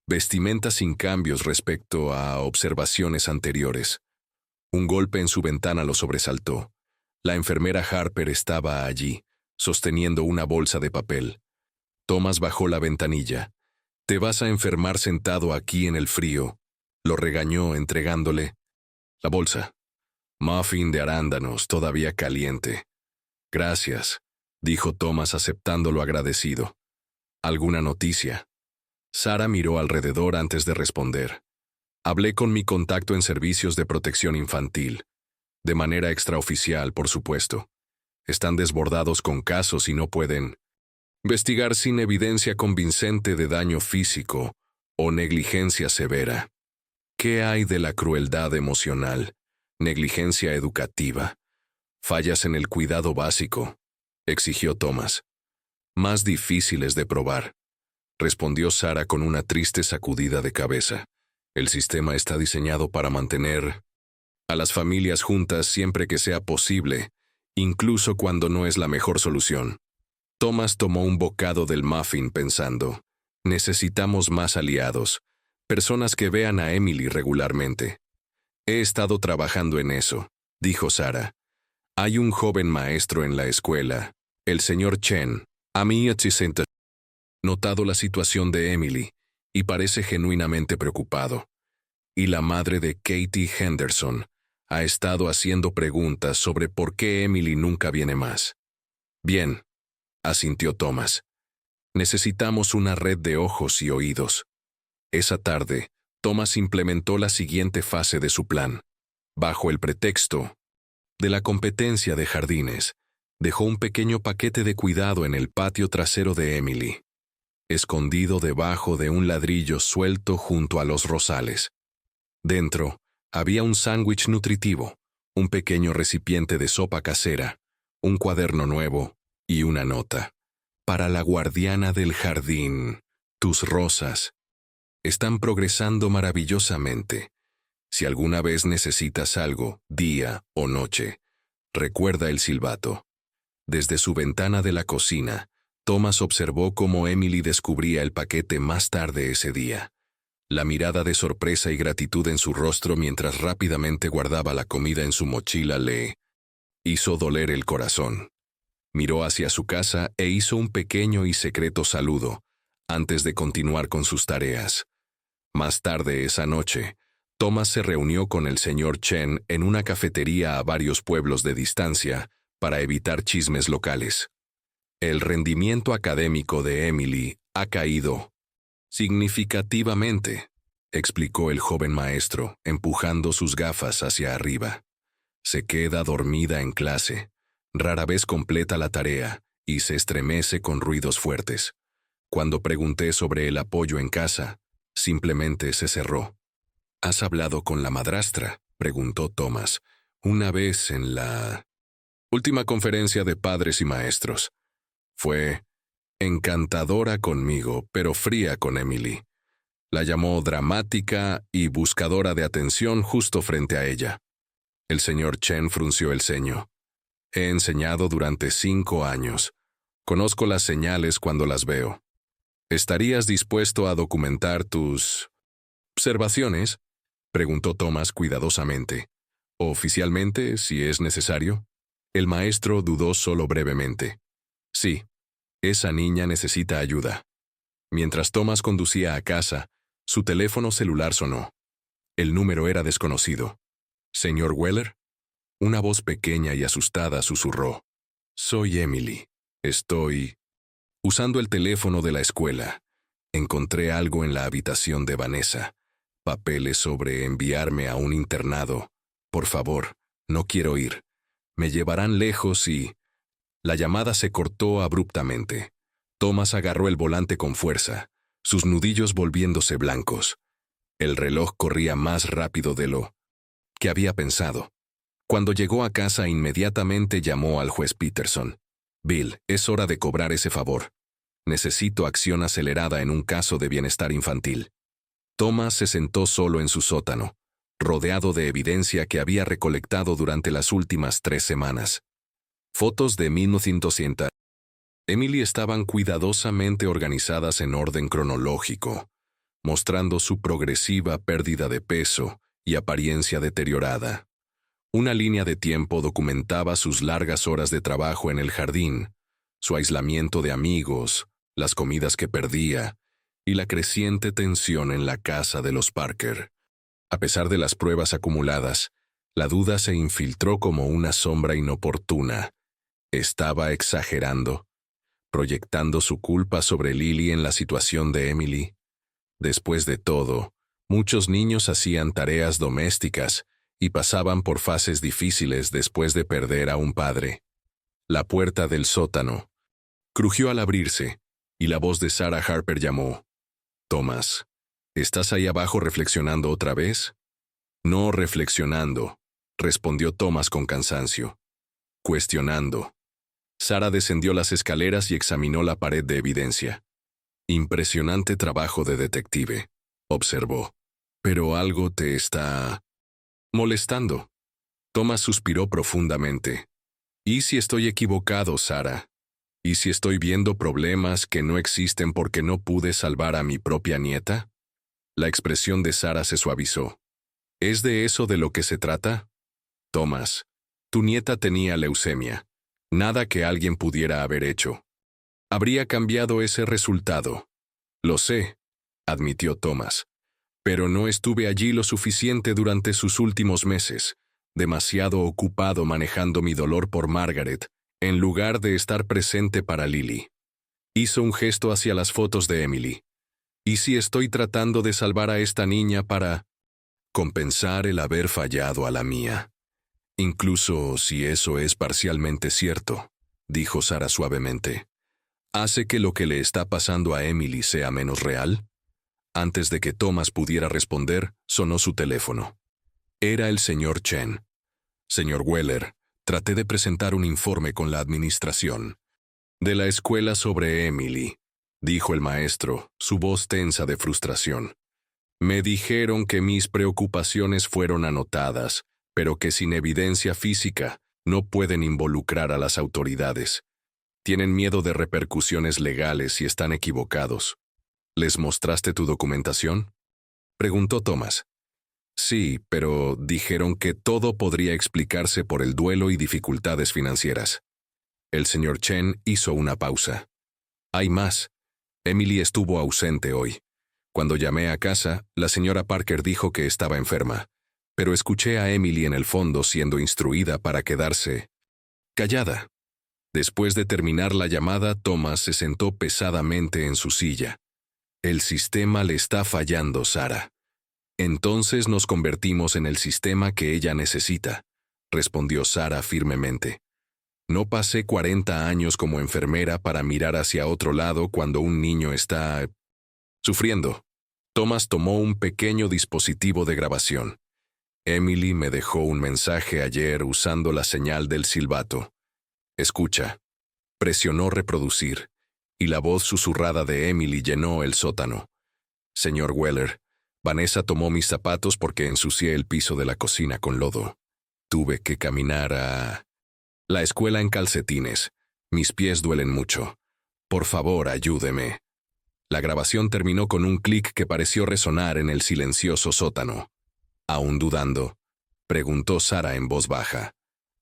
[SPEAKER 1] Vestimenta sin cambios respecto a observaciones anteriores. Un golpe en su ventana lo sobresaltó. La enfermera Harper estaba allí, sosteniendo una bolsa de papel. Thomas bajó la ventanilla. «Te vas a enfermar sentado aquí en el frío», lo regañó entregándole la bolsa. «Muffin de arándanos, todavía caliente». «Gracias», dijo Thomas aceptándolo agradecido. «¿Alguna noticia?» Sara miró alrededor antes de responder. «Hablé con mi contacto en servicios de protección infantil. De manera extraoficial, por supuesto. Están desbordados con casos y no pueden investigar sin evidencia convincente de daño físico o negligencia severa. ¿Qué hay de la crueldad emocional, negligencia educativa, fallas en el cuidado básico?», exigió Thomas. «Más difíciles de probar», respondió Sara con una triste sacudida de cabeza. «El sistema está diseñado para mantener a las familias juntas siempre que sea posible, incluso cuando no es la mejor solución». Thomas tomó un bocado del muffin pensando, «Necesitamos más aliados, personas que vean a Emily regularmente». «He estado trabajando en eso», dijo Sara. «Hay un joven maestro en la escuela, el señor Chen. A mí ha notado la situación de Emily y parece genuinamente preocupado. Y la madre de Katie Henderson ha estado haciendo preguntas sobre por qué Emily nunca viene más». «Bien», asintió Thomas. «Necesitamos una red de ojos y oídos». Esa tarde, Thomas implementó la siguiente fase de su plan. Bajo el pretexto de la competencia de jardines, dejó un pequeño paquete de cuidado en el patio trasero de Emily, escondido debajo de un ladrillo suelto junto a los rosales. Dentro, había un sándwich nutritivo, un pequeño recipiente de sopa casera, un cuaderno nuevo y una nota. «Para la guardiana del jardín, tus rosas están progresando maravillosamente. Si alguna vez necesitas algo, día o noche, recuerda el silbato». Desde su ventana de la cocina, Thomas observó cómo Emily descubría el paquete más tarde ese día. La mirada de sorpresa y gratitud en su rostro mientras rápidamente guardaba la comida en su mochila le hizo doler el corazón. Miró hacia su casa e hizo un pequeño y secreto saludo, antes de continuar con sus tareas. Más tarde esa noche, Thomas se reunió con el señor Chen en una cafetería a varios pueblos de distancia para evitar chismes locales. «El rendimiento académico de Emily ha caído significativamente», explicó el joven maestro, empujando sus gafas hacia arriba. «Se queda dormida en clase, rara vez completa la tarea y se estremece con ruidos fuertes. Cuando pregunté sobre el apoyo en casa, simplemente se cerró». «¿Has hablado con la madrastra?», preguntó Thomas, «una vez en la última conferencia de padres y maestros. Fue encantadora conmigo, pero fría con Emily. La llamó dramática y buscadora de atención justo frente a ella». El señor Chen frunció el ceño. «He enseñado durante 5 años. Conozco las señales cuando las veo. ¿Estarías dispuesto a documentar tus observaciones?», preguntó Thomas cuidadosamente. «Oficialmente, si es necesario». El maestro dudó solo brevemente. «Sí, esa niña necesita ayuda». Mientras Thomas conducía a casa, su teléfono celular sonó. El número era desconocido. Señor Weller. Una voz pequeña y asustada susurró. Soy Emily. Estoy usando el teléfono de la escuela. Encontré algo en la habitación de Vanessa. Papeles sobre enviarme a un internado. Por favor, no quiero ir. Me llevarán lejos y... La llamada se cortó abruptamente. Thomas agarró el volante con fuerza, sus nudillos volviéndose blancos. El reloj corría más rápido de lo que había pensado. Cuando llegó a casa inmediatamente llamó al juez Peterson. Bill, es hora de cobrar ese favor. Necesito acción acelerada en un caso de bienestar infantil. Thomas se sentó solo en su sótano, rodeado de evidencia que había recolectado durante las últimas 3 semanas. Fotos de 1900. Emily estaban cuidadosamente organizadas en orden cronológico, mostrando su progresiva pérdida de peso y apariencia deteriorada. Una línea de tiempo documentaba sus largas horas de trabajo en el jardín, su aislamiento de amigos, las comidas que perdía y la creciente tensión en la casa de los Parker. A pesar de las pruebas acumuladas, la duda se infiltró como una sombra inoportuna. ¿Estaba exagerando, proyectando su culpa sobre Lily en la situación de Emily? Después de todo, muchos niños hacían tareas domésticas y pasaban por fases difíciles después de perder a un padre. La puerta del sótano crujió al abrirse, y la voz de Sarah Harper llamó. Thomas, ¿estás ahí abajo reflexionando otra vez? No reflexionando, respondió Thomas con cansancio. Cuestionando. Sarah descendió las escaleras y examinó la pared de evidencia. Impresionante trabajo de detective, observó. Pero algo te está molestando. Thomas suspiró profundamente. ¿Y si estoy equivocado, Sarah? ¿Y si estoy viendo problemas que no existen porque no pude salvar a mi propia nieta? La expresión de Sarah se suavizó. ¿Es de eso de lo que se trata? Thomas, tu nieta tenía leucemia. Nada que alguien pudiera haber hecho habría cambiado ese resultado. Lo sé, admitió Thomas. Pero no estuve allí lo suficiente durante sus últimos meses, demasiado ocupado manejando mi dolor por Margaret, en lugar de estar presente para Lily. Hizo un gesto hacia las fotos de Emily. ¿Y si estoy tratando de salvar a esta niña para compensar el haber fallado a la mía? Incluso si eso es parcialmente cierto, dijo Sarah suavemente. ¿Hace que lo que le está pasando a Emily sea menos real? Antes de que Thomas pudiera responder, sonó su teléfono. Era el señor Chen. Señor Weller, traté de presentar un informe con la administración de la escuela sobre Emily, dijo el maestro, su voz tensa de frustración. Me dijeron que mis preocupaciones fueron anotadas, pero que sin evidencia física no pueden involucrar a las autoridades. Tienen miedo de repercusiones legales y están equivocados. ¿Les mostraste tu documentación? Preguntó Thomas. Sí, pero dijeron que todo podría explicarse por el duelo y dificultades financieras. El señor Chen hizo una pausa. Hay más. Emily estuvo ausente hoy. Cuando llamé a casa, la señora Parker dijo que estaba enferma, pero escuché a Emily en el fondo siendo instruida para quedarse callada. Después de terminar la llamada, Thomas se sentó pesadamente en su silla. El sistema le está fallando, Sarah. Entonces nos convertimos en el sistema que ella necesita, respondió Sarah firmemente. No pasé 40 años como enfermera para mirar hacia otro lado cuando un niño está sufriendo. Thomas tomó un pequeño dispositivo de grabación. Emily me dejó un mensaje ayer usando la señal del silbato. Escucha. Presionó reproducir, y la voz susurrada de Emily llenó el sótano. Señor Weller, Vanessa tomó mis zapatos porque ensucié el piso de la cocina con lodo. Tuve que caminar a la escuela en calcetines. Mis pies duelen mucho. Por favor, ayúdeme. La grabación terminó con un clic que pareció resonar en el silencioso sótano. Aún dudando, preguntó Sarah en voz baja.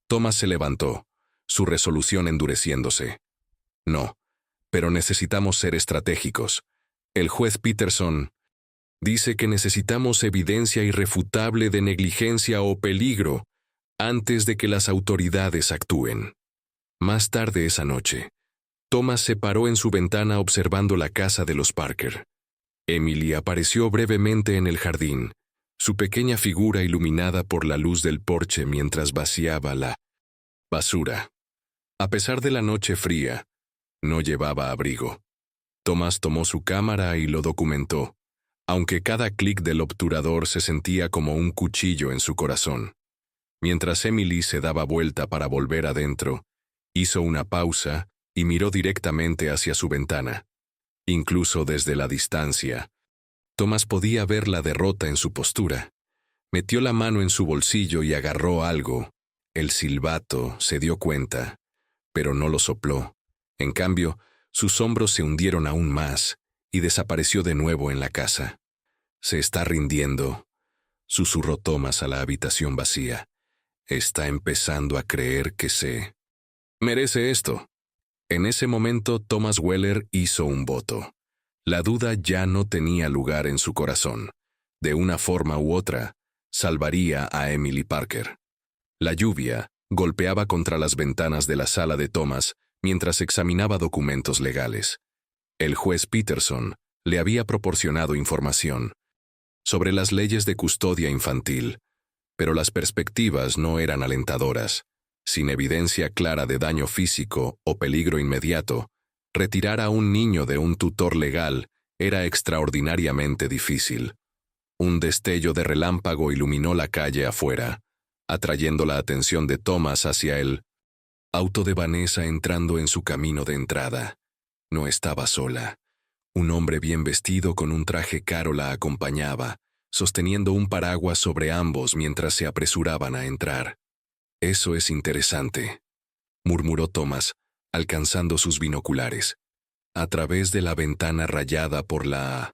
[SPEAKER 1] Thomas se levantó, su resolución endureciéndose. No, pero necesitamos ser estratégicos. El juez Peterson Dice que necesitamos evidencia irrefutable de negligencia o peligro antes de que las autoridades actúen. Más tarde esa noche, Thomas se paró en su ventana observando la casa de los Parker. Emily apareció brevemente en el jardín, su pequeña figura iluminada por la luz del porche mientras vaciaba la basura. A pesar de la noche fría, no llevaba abrigo. Thomas tomó su cámara y lo documentó, aunque cada clic del obturador se sentía como un cuchillo en su corazón. Mientras Emily se daba vuelta para volver adentro, hizo una pausa y miró directamente hacia su ventana. Incluso desde la distancia, Thomas podía ver la derrota en su postura. Metió la mano en su bolsillo y agarró algo. El silbato, se dio cuenta, pero no lo sopló. En cambio, sus hombros se hundieron aún más y desapareció de nuevo en la casa. Se está rindiendo, susurró Thomas a la habitación vacía. Está empezando a creer que se merece esto. En ese momento, Thomas Weller hizo un voto. La duda ya no tenía lugar en su corazón. De una forma u otra, salvaría a Emily Parker. La lluvia golpeaba contra las ventanas de la sala de Thomas mientras examinaba documentos legales. El juez Peterson le había proporcionado información sobre las leyes de custodia infantil, pero las perspectivas no eran alentadoras. Sin evidencia clara de daño físico o peligro inmediato, retirar a un niño de un tutor legal era extraordinariamente difícil. Un destello de relámpago iluminó la calle afuera, atrayendo la atención de Thomas hacia el auto de Vanessa entrando en su camino de entrada. No estaba sola. Un hombre bien vestido con un traje caro la acompañaba, sosteniendo un paraguas sobre ambos mientras se apresuraban a entrar. Eso es interesante, murmuró Thomas, alcanzando sus binoculares. A través de la ventana rayada por la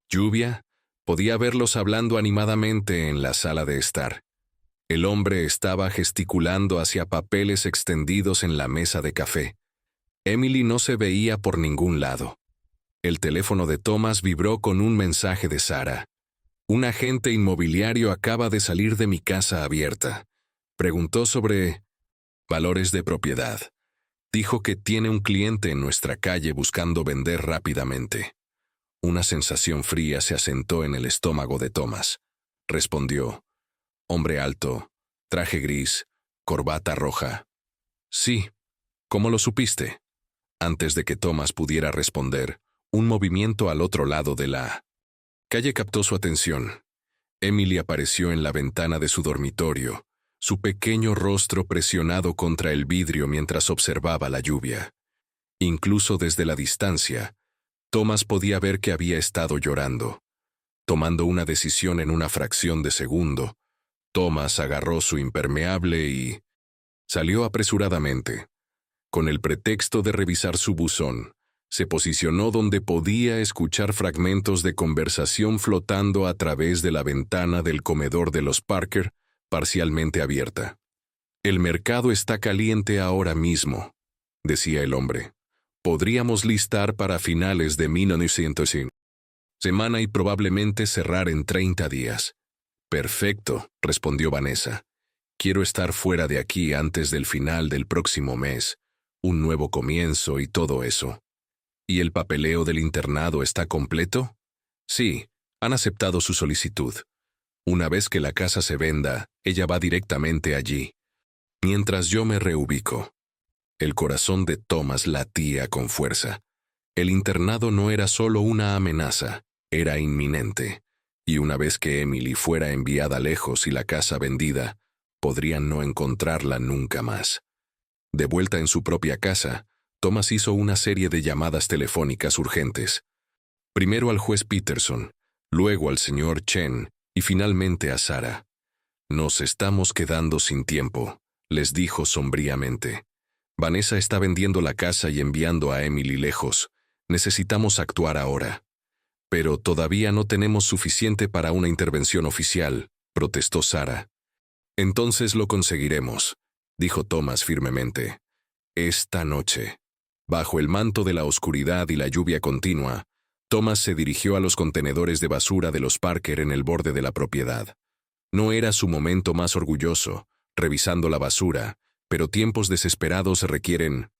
[SPEAKER 1] lluvia, podía verlos hablando animadamente en la sala de estar. El hombre estaba gesticulando hacia papeles extendidos en la mesa de café. Emily no se veía por ningún lado. El teléfono de Thomas vibró con un mensaje de Sarah. Un agente inmobiliario acaba de salir de mi casa abierta. Preguntó sobre valores de propiedad. Dijo que tiene un cliente en nuestra calle buscando vender rápidamente. Una sensación fría se asentó en el estómago de Thomas. Respondió. Hombre alto, traje gris, corbata roja. Sí. ¿Cómo lo supiste? Antes de que Thomas pudiera responder, un movimiento al otro lado de la calle captó su atención. Emily apareció en la ventana de su dormitorio, su pequeño rostro presionado contra el vidrio mientras observaba la lluvia. Incluso desde la distancia, Thomas podía ver que había estado llorando. Tomando una decisión en una fracción de segundo, Thomas agarró su impermeable y salió apresuradamente. Con el pretexto de revisar su buzón, se posicionó donde podía escuchar fragmentos de conversación flotando a través de la ventana del comedor de los Parker, parcialmente abierta. El mercado está caliente ahora mismo, decía el hombre. Podríamos listar para finales de 1900 semana y probablemente cerrar en 30 días. Perfecto, respondió Vanessa. Quiero estar fuera de aquí antes del final del próximo mes. Un nuevo comienzo y todo eso. ¿Y el papeleo del internado está completo? Sí, han aceptado su solicitud. Una vez que la casa se venda, ella va directamente allí. Mientras yo me reubico. El corazón de Thomas latía con fuerza. El internado no era solo una amenaza, era inminente. Y una vez que Emily fuera enviada lejos y la casa vendida, podrían no encontrarla nunca más. De vuelta en su propia casa, Thomas hizo una serie de llamadas telefónicas urgentes. Primero al juez Peterson, luego al señor Chen y finalmente a Sarah. Nos estamos quedando sin tiempo, les dijo sombríamente. Vanessa está vendiendo la casa y enviando a Emily lejos. Necesitamos actuar ahora. Pero todavía no tenemos suficiente para una intervención oficial, protestó Sarah. Entonces lo conseguiremos, dijo Thomas firmemente. Esta noche. Bajo el manto de la oscuridad y la lluvia continua, Thomas se dirigió a los contenedores de basura de los Parker en el borde de la propiedad. No era su momento más orgulloso, revisando la basura, pero tiempos desesperados requieren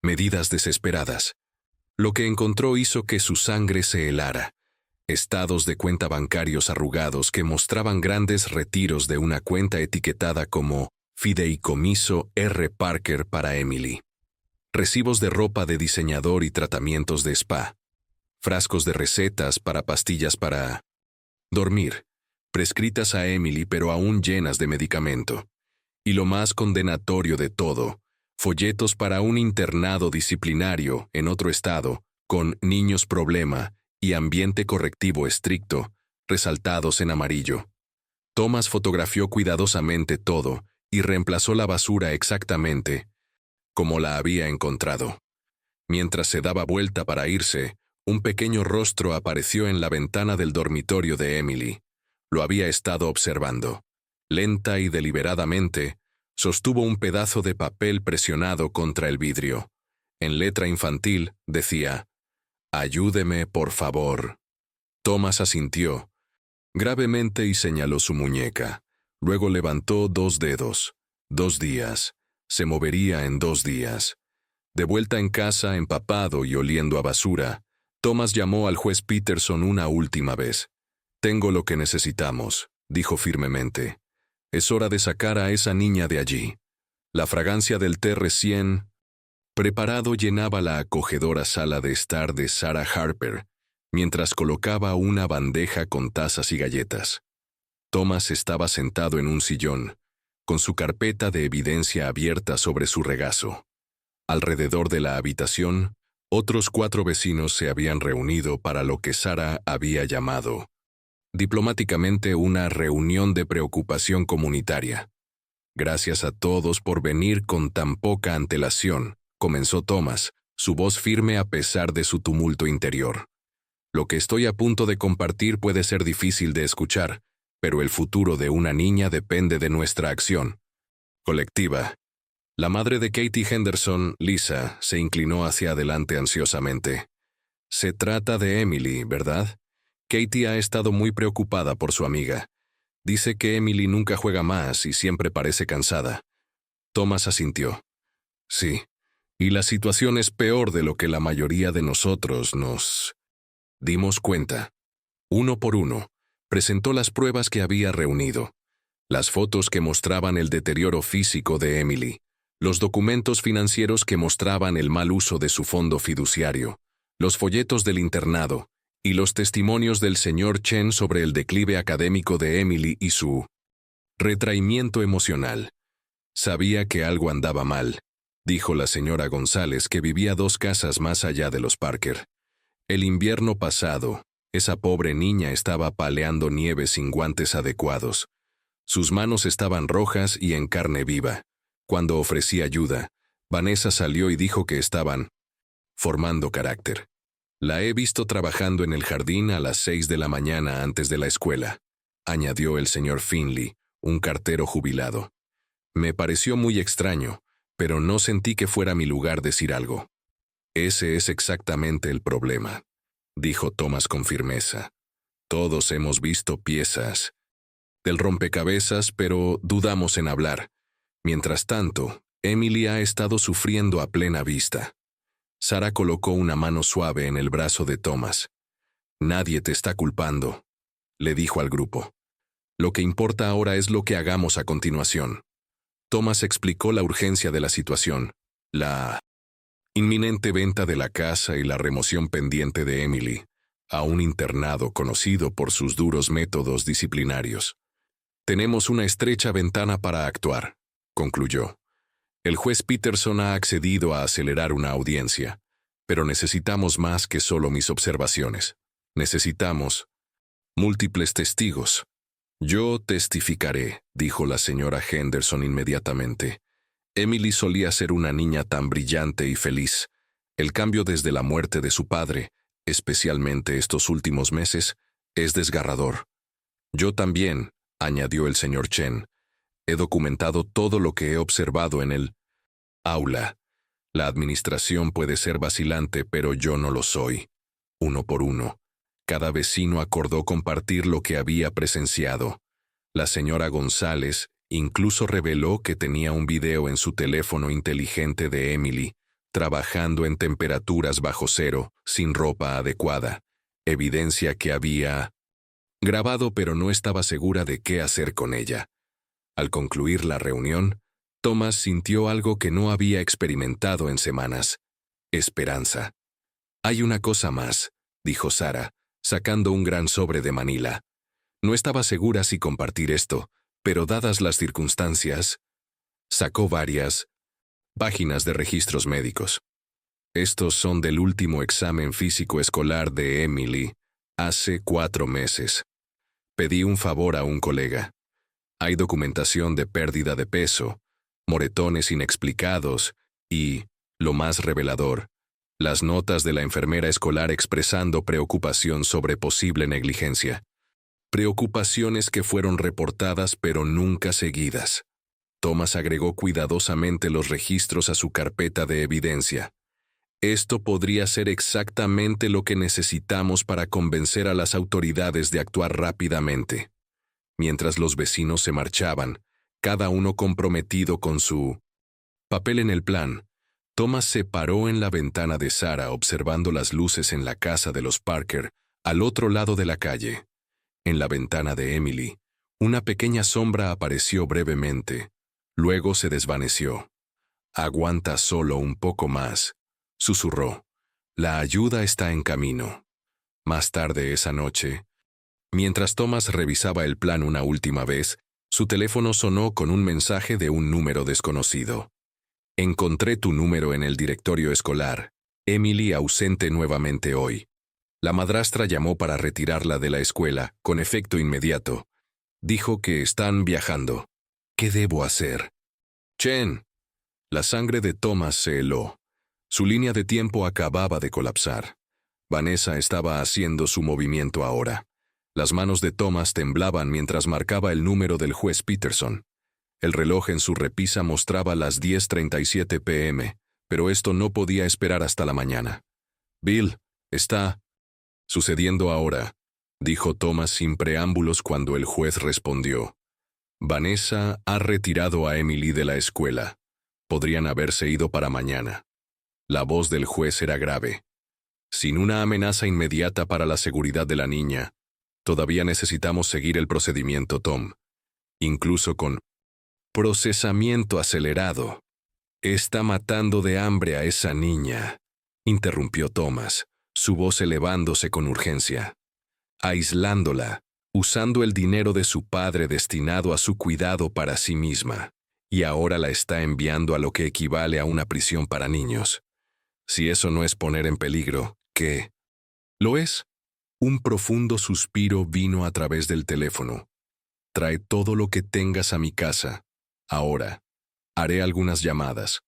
[SPEAKER 1] medidas desesperadas. Lo que encontró hizo que su sangre se helara. Estados de cuenta bancarios arrugados que mostraban grandes retiros de una cuenta etiquetada como Fideicomiso R. Parker para Emily. Recibos de ropa de diseñador y tratamientos de spa. Frascos de recetas para pastillas para dormir, prescritas a Emily pero aún llenas de medicamento. Y lo más condenatorio de todo, folletos para un internado disciplinario en otro estado, con niños problema y ambiente correctivo estricto, resaltados en amarillo. Thomas fotografió cuidadosamente todo y reemplazó la basura exactamente como la había encontrado. Mientras se daba vuelta para irse, un pequeño rostro apareció en la ventana del dormitorio de Emily. Lo había estado observando. Lenta y deliberadamente, sostuvo un pedazo de papel presionado contra el vidrio. En letra infantil decía: «Ayúdeme, por favor». Thomas asintió gravemente y señaló su muñeca. Luego levantó 2 dedos. 2 días. Se movería en 2 días. De vuelta en casa, empapado y oliendo a basura, Thomas llamó al juez Peterson una última vez. «Tengo lo que necesitamos», dijo firmemente. «Es hora de sacar a esa niña de allí». La fragancia del té recién preparado llenaba la acogedora sala de estar de Sarah Harper, mientras colocaba una bandeja con tazas y galletas. Thomas estaba sentado en un sillón, con su carpeta de evidencia abierta sobre su regazo. Alrededor de la habitación, otros 4 vecinos se habían reunido para lo que Sarah había llamado diplomáticamente una reunión de preocupación comunitaria. «Gracias a todos por venir con tan poca antelación», comenzó Thomas, su voz firme a pesar de su tumulto interior. «Lo que estoy a punto de compartir puede ser difícil de escuchar, pero el futuro de una niña depende de nuestra acción colectiva». La madre de Katie Henderson, Lisa, se inclinó hacia adelante ansiosamente. «Se trata de Emily, ¿verdad? Katie ha estado muy preocupada por su amiga. Dice que Emily nunca juega más y siempre parece cansada». Thomas asintió. «Sí, y la situación es peor de lo que la mayoría de nosotros nos dimos cuenta». Uno por uno, presentó las pruebas que había reunido. Las fotos que mostraban el deterioro físico de Emily, los documentos financieros que mostraban el mal uso de su fondo fiduciario, los folletos del internado, y los testimonios del señor Chen sobre el declive académico de Emily y su retraimiento emocional. «Sabía que algo andaba mal», dijo la señora González, que vivía 2 casas más allá de los Parker. «El invierno pasado, esa pobre niña estaba paleando nieve sin guantes adecuados. Sus manos estaban rojas y en carne viva. Cuando ofrecí ayuda, Vanessa salió y dijo que estaban formando carácter. La he visto trabajando en el jardín a las 6 de la mañana antes de la escuela», añadió el señor Finley, un cartero jubilado. «Me pareció muy extraño, pero no sentí que fuera mi lugar decir algo». «Ese es exactamente el problema», dijo Thomas con firmeza. «Todos hemos visto piezas del rompecabezas, pero dudamos en hablar. Mientras tanto, Emily ha estado sufriendo a plena vista». Sarah colocó una mano suave en el brazo de Thomas. «Nadie te está culpando», le dijo al grupo. «Lo que importa ahora es lo que hagamos a continuación». Thomas explicó la urgencia de la situación, la inminente venta de la casa y la remoción pendiente de Emily a un internado conocido por sus duros métodos disciplinarios. «Tenemos una estrecha ventana para actuar», concluyó. «El juez Peterson ha accedido a acelerar una audiencia, pero necesitamos más que solo mis observaciones. Necesitamos múltiples testigos». «Yo testificaré», dijo la señora Henderson inmediatamente. «Emily solía ser una niña tan brillante y feliz. El cambio desde la muerte de su padre, especialmente estos últimos meses, es desgarrador». «Yo también», añadió el señor Chen. «He documentado todo lo que he observado en el aula. La administración puede ser vacilante, pero yo no lo soy». uno por uno. Cada vecino acordó compartir lo que había presenciado. La señora González incluso reveló que tenía un video en su teléfono inteligente de Emily, trabajando en temperaturas bajo cero, sin ropa adecuada, evidencia que había grabado, pero no estaba segura de qué hacer con ella. Al concluir la reunión, Thomas sintió algo que no había experimentado en semanas: esperanza. «Hay una cosa más», dijo Sarah, sacando un gran sobre de Manila. No estaba segura si compartir esto, pero dadas las circunstancias, sacó varias páginas de registros médicos. Estos son del último examen físico escolar de Emily, hace 4 meses. Pedí un favor a un colega. Hay documentación de pérdida de peso, moretones inexplicados y, lo más revelador, las notas de la enfermera escolar expresando preocupación sobre posible negligencia. Preocupaciones que fueron reportadas pero nunca seguidas. Thomas agregó cuidadosamente los registros a su carpeta de evidencia. Esto podría ser exactamente lo que necesitamos para convencer a las autoridades de actuar rápidamente. Mientras los vecinos se marchaban, cada uno comprometido con su papel en el plan, Thomas se paró en la ventana de Sarah observando las luces en la casa de los Parker, al otro lado de la calle. En la ventana de Emily, una pequeña sombra apareció brevemente. Luego se desvaneció. «Aguanta solo un poco más», susurró. «La ayuda está en camino». Más tarde esa noche, mientras Thomas revisaba el plan una última vez, su teléfono sonó con un mensaje de un número desconocido. «Encontré tu número en el directorio escolar. Emily ausente nuevamente hoy». La madrastra llamó para retirarla de la escuela, con efecto inmediato. Dijo que están viajando. «¿Qué debo hacer?» «Chen». La sangre de Thomas se heló. Su línea de tiempo acababa de colapsar. Vanessa estaba haciendo su movimiento ahora. Las manos de Thomas temblaban mientras marcaba el número del juez Peterson. El reloj en su repisa mostraba las 10:37 p.m., pero esto no podía esperar hasta la mañana. «Bill, está sucediendo ahora», dijo Thomas sin preámbulos cuando el juez respondió. «Vanessa ha retirado a Emily de la escuela. Podrían haberse ido para mañana». La voz del juez era grave. «Sin una amenaza inmediata para la seguridad de la niña, todavía necesitamos seguir el procedimiento, Tom. Incluso con procesamiento acelerado. Está matando de hambre a esa niña», interrumpió Thomas, su voz elevándose con urgencia. «Aislándola, usando el dinero de su padre destinado a su cuidado para sí misma, y ahora la está enviando a lo que equivale a una prisión para niños. Si eso no es poner en peligro, ¿qué lo es?» Un profundo suspiro vino a través del teléfono. «Trae todo lo que tengas a mi casa. Ahora. Haré algunas llamadas».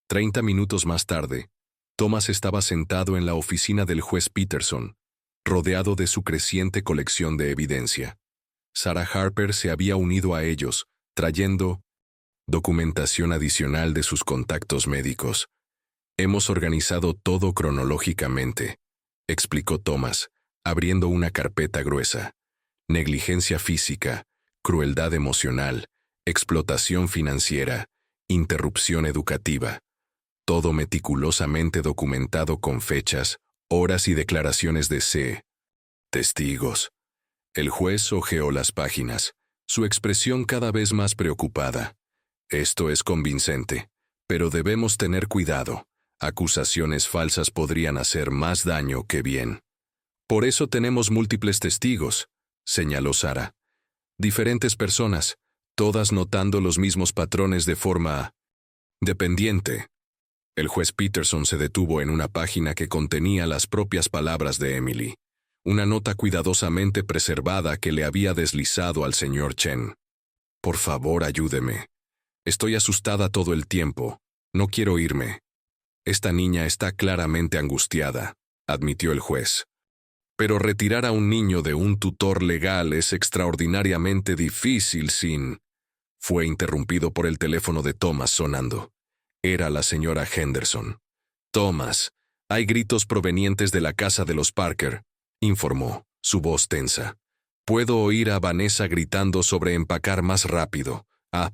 [SPEAKER 1] 30 minutos más tarde, Thomas estaba sentado en la oficina del juez Peterson, rodeado de su creciente colección de evidencia. Sarah Harper se había unido a ellos, trayendo documentación adicional de sus contactos médicos. «Hemos organizado todo cronológicamente», explicó Thomas, abriendo una carpeta gruesa. «Negligencia física, crueldad emocional, explotación financiera, interrupción educativa. Todo meticulosamente documentado con fechas, horas y declaraciones de testigos». El juez hojeó las páginas, su expresión cada vez más preocupada. «Esto es convincente, pero debemos tener cuidado. Acusaciones falsas podrían hacer más daño que bien». «Por eso tenemos múltiples testigos», señaló Sarah. «Diferentes personas, todas notando los mismos patrones de forma dependiente». El juez Peterson se detuvo en una página que contenía las propias palabras de Emily, una nota cuidadosamente preservada que le había deslizado al señor Chen. «Por favor, ayúdeme. Estoy asustada todo el tiempo. No quiero irme». «Esta niña está claramente angustiada», admitió el juez. «Pero retirar a un niño de un tutor legal es extraordinariamente difícil sin...» Fue interrumpido por el teléfono de Thomas sonando. Era la señora Henderson. «Thomas, Hay gritos provenientes de la casa de los Parker, informó, su voz tensa. Puedo oír a Vanessa gritando sobre empacar más rápido. Ha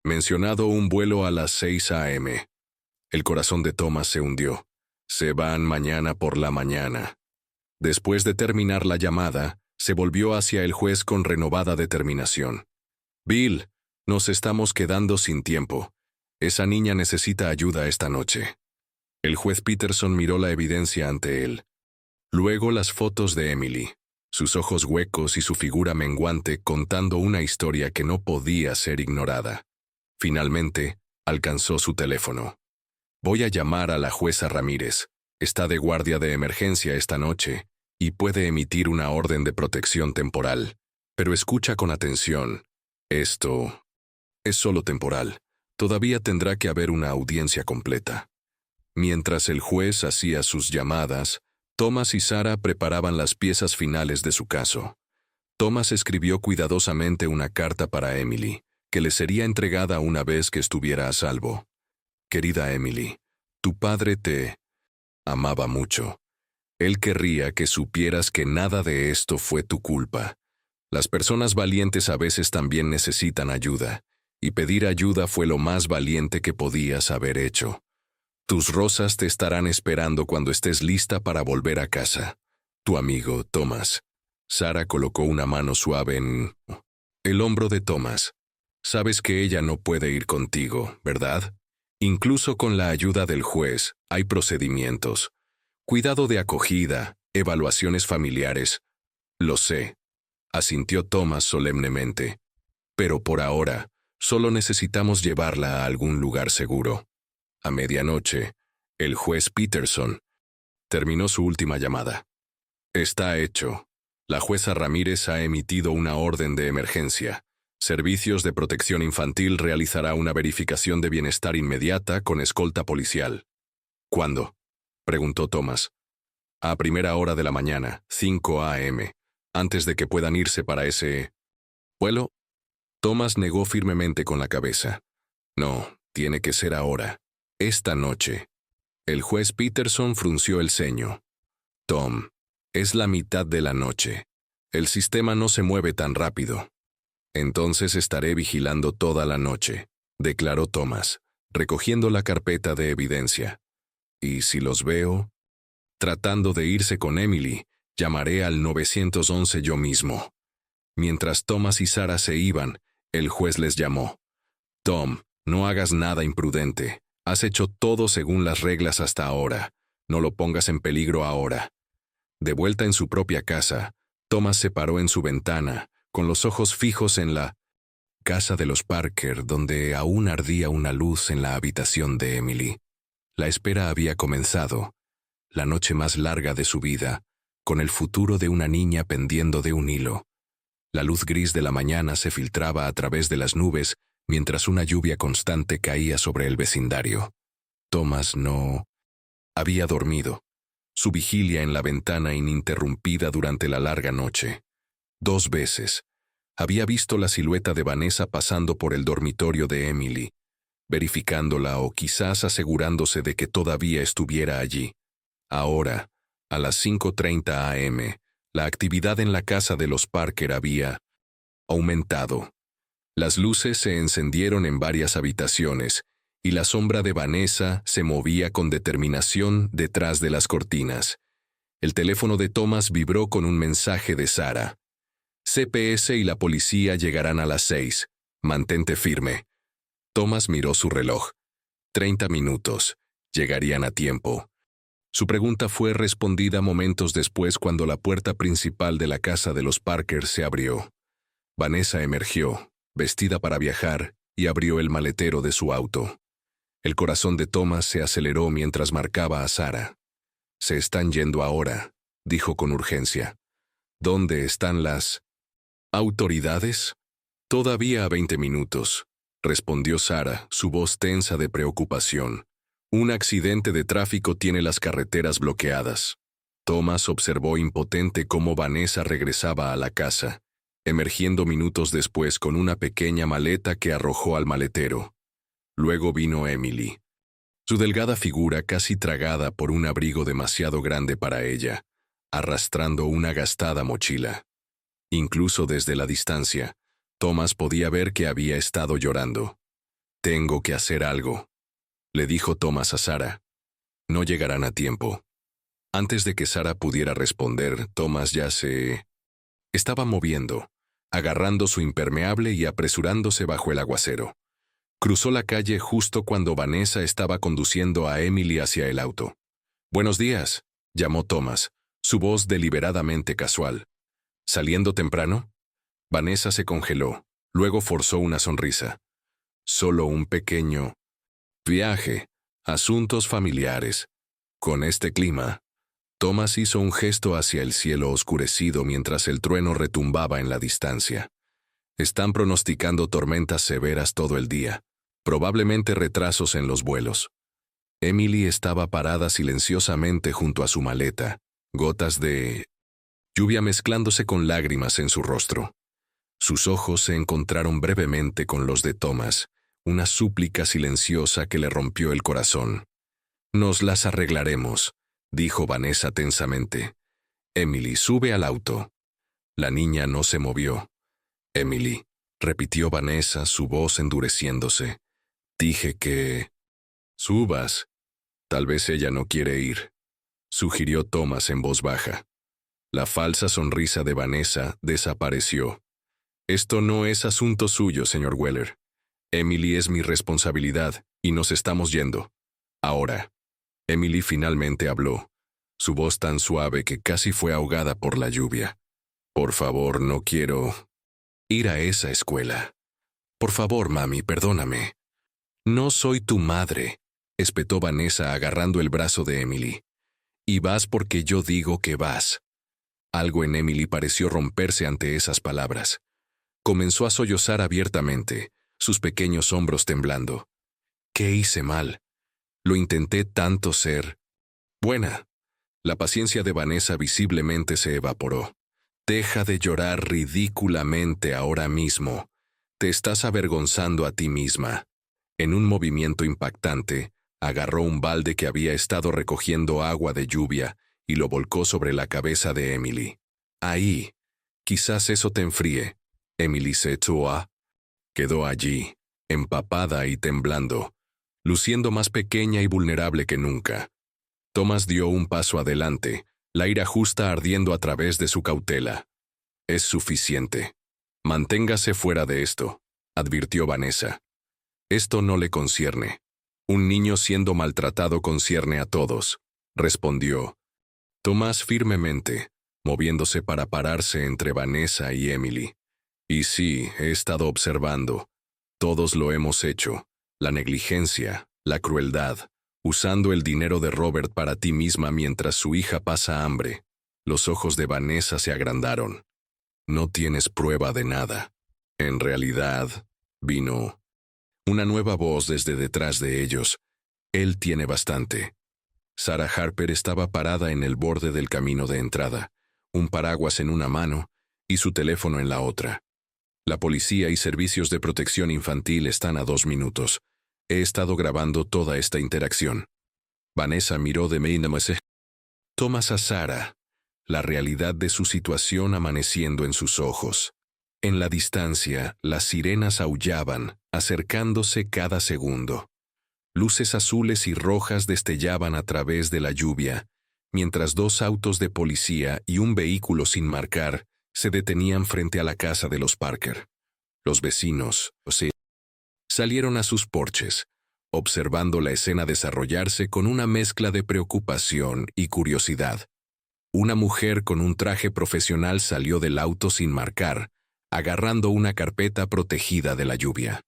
[SPEAKER 1] mencionado un vuelo a las 6 a.m. El corazón de Thomas se hundió. Se van mañana por la mañana. Después de terminar la llamada, se volvió hacia el juez con renovada determinación. Bill, nos estamos quedando sin tiempo. Esa niña necesita ayuda esta noche. El juez Peterson miró la evidencia ante él. Luego las fotos de Emily, sus ojos huecos y su figura menguante contando una historia que no podía ser ignorada. Finalmente, alcanzó su teléfono. Voy a llamar a la jueza Ramírez. Está de guardia de emergencia esta noche y puede emitir una orden de protección temporal. Pero escucha con atención. Esto es solo temporal. Todavía tendrá que haber una audiencia completa. Mientras el juez hacía sus llamadas, Thomas y Sarah preparaban las piezas finales de su caso. Thomas escribió cuidadosamente una carta para Emily, que le sería entregada una vez que estuviera a salvo. Querida Emily, tu padre te amaba mucho. Él querría que supieras que nada de esto fue tu culpa. Las personas valientes a veces también necesitan ayuda, y pedir ayuda fue lo más valiente que podías haber hecho. Tus rosas te estarán esperando cuando estés lista para volver a casa. Tu amigo, Thomas. Sarah colocó una mano suave en el hombro de Thomas. Sabes que ella no puede ir contigo, ¿verdad? Incluso con la ayuda del juez, hay procedimientos. Cuidado de acogida, evaluaciones familiares. Lo sé, asintió Thomas solemnemente. Pero por ahora, solo necesitamos llevarla a algún lugar seguro. A medianoche, el juez Peterson terminó su última llamada. Está hecho. La jueza Ramírez ha emitido una orden de emergencia. Servicios de Protección Infantil realizará una verificación de bienestar inmediata con escolta policial. ¿Cuándo?, preguntó Thomas. A primera hora de la mañana, 5 a.m., antes de que puedan irse para ese vuelo. Thomas negó firmemente con la cabeza. No, tiene que ser ahora. Esta noche. El juez Peterson frunció el ceño. Tom, es la mitad de la noche. El sistema no se mueve tan rápido. Entonces estaré vigilando toda la noche, declaró Thomas, recogiendo la carpeta de evidencia. Y si los veo tratando de irse con Emily, llamaré al 911 yo mismo. Mientras Thomas y Sarah se iban, el juez les llamó. Tom, no hagas nada imprudente. Has hecho todo según las reglas hasta ahora. No lo pongas en peligro ahora. De vuelta en su propia casa, Thomas se paró en su ventana, con los ojos fijos en la casa de los Parker, donde aún ardía una luz en la habitación de Emily. La espera había comenzado, la noche más larga de su vida, con el futuro de una niña pendiendo de un hilo. La luz gris de la mañana se filtraba a través de las nubes mientras una lluvia constante caía sobre el vecindario. Thomas no había dormido. Su vigilia en la ventana ininterrumpida durante la larga noche. 2 veces. Había visto la silueta de Vanessa pasando por el dormitorio de Emily, verificándola o quizás asegurándose de que todavía estuviera allí. Ahora, a las 5:30 a.m., la actividad en la casa de los Parker había aumentado. Las luces se encendieron en varias habitaciones y la sombra de Vanessa se movía con determinación detrás de las cortinas. El teléfono de Thomas vibró con un mensaje de Sarah. CPS y la policía llegarán a las 6. Mantente firme. Thomas miró su reloj. 30 minutos. Llegarían a tiempo. Su pregunta fue respondida momentos después cuando la puerta principal de la casa de los Parker se abrió. Vanessa emergió, vestida para viajar, y abrió el maletero de su auto. El corazón de Thomas se aceleró mientras marcaba a Sarah. «Se están yendo ahora», dijo con urgencia. «¿Dónde están las autoridades?» «Todavía a 20 minutos», respondió Sarah, su voz tensa de preocupación. «Un accidente de tráfico tiene las carreteras bloqueadas». Thomas observó impotente cómo Vanessa regresaba a la casa, emergiendo minutos después con una pequeña maleta que arrojó al maletero. Luego vino Emily. Su delgada figura casi tragada por un abrigo demasiado grande para ella, arrastrando una gastada mochila. Incluso desde la distancia, Thomas podía ver que había estado llorando. «Tengo que hacer algo», le dijo Thomas a Sarah. «No llegarán a tiempo». Antes de que Sarah pudiera responder, Thomas ya se estaba moviendo, agarrando su impermeable y apresurándose bajo el aguacero. Cruzó la calle justo cuando Vanessa estaba conduciendo a Emily hacia el auto. «Buenos días», llamó Thomas, su voz deliberadamente casual. «¿Saliendo temprano?» Vanessa se congeló, luego forzó una sonrisa. «Solo un pequeño viaje, asuntos familiares. Con este clima». Thomas hizo un gesto hacia el cielo oscurecido mientras el trueno retumbaba en la distancia. «Están pronosticando tormentas severas todo el día, probablemente retrasos en los vuelos». Emily estaba parada silenciosamente junto a su maleta, gotas de lluvia mezclándose con lágrimas en su rostro. Sus ojos se encontraron brevemente con los de Thomas, una súplica silenciosa que le rompió el corazón. «Nos las arreglaremos», dijo Vanessa tensamente. «Emily, sube al auto». La niña no se movió. «Emily», repitió Vanessa, su voz endureciéndose. «Dije que subas». «Tal vez ella no quiere ir», sugirió Thomas en voz baja. La falsa sonrisa de Vanessa desapareció. «Esto no es asunto suyo, señor Weller. Emily es mi responsabilidad y nos estamos yendo. Ahora». Emily finalmente habló, su voz tan suave que casi fue ahogada por la lluvia. «Por favor, no quiero ir a esa escuela. Por favor, mami, perdóname». «No soy tu madre», espetó Vanessa agarrando el brazo de Emily. «Y vas porque yo digo que vas». Algo en Emily pareció romperse ante esas palabras. Comenzó a sollozar abiertamente, sus pequeños hombros temblando. «¿Qué hice mal? Lo intenté tanto ser buena». La paciencia de Vanessa visiblemente se evaporó. «Deja de llorar ridículamente ahora mismo. Te estás avergonzando a ti misma». En un movimiento impactante, agarró un balde que había estado recogiendo agua de lluvia y lo volcó sobre la cabeza de Emily. «Ahí. Quizás eso te enfríe». Emily se echó a quedó allí, empapada y temblando, luciendo más pequeña y vulnerable que nunca. Thomas dio un paso adelante, la ira justa ardiendo a través de su cautela. «Es suficiente. Manténgase fuera de esto», advirtió Vanessa. «Esto no le concierne. Un niño siendo maltratado concierne a todos», respondió Thomas firmemente, moviéndose para pararse entre Vanessa y Emily. «Y sí, he estado observando. Todos lo hemos hecho. La negligencia, la crueldad, usando el dinero de Robert para ti misma mientras su hija pasa hambre». Los ojos de Vanessa se agrandaron. «No tienes prueba de nada. En realidad», vino una nueva voz desde detrás de ellos. «Él tiene bastante». Sarah Harper estaba parada en el borde del camino de entrada, un paraguas en una mano y su teléfono en la otra. «La policía y servicios de protección infantil están a 2 minutos. He estado grabando toda esta interacción». Vanessa miró de Mainamese. Thomas a Sarah, la realidad de su situación amaneciendo en sus ojos. En la distancia, las sirenas aullaban, acercándose cada segundo. Luces azules y rojas destellaban a través de la lluvia, mientras 2 autos de policía y un vehículo sin marcar se detenían frente a la casa de los Parker. Los vecinos, salieron a sus porches, observando la escena desarrollarse con una mezcla de preocupación y curiosidad. Una mujer con un traje profesional salió del auto sin marcar, agarrando una carpeta protegida de la lluvia.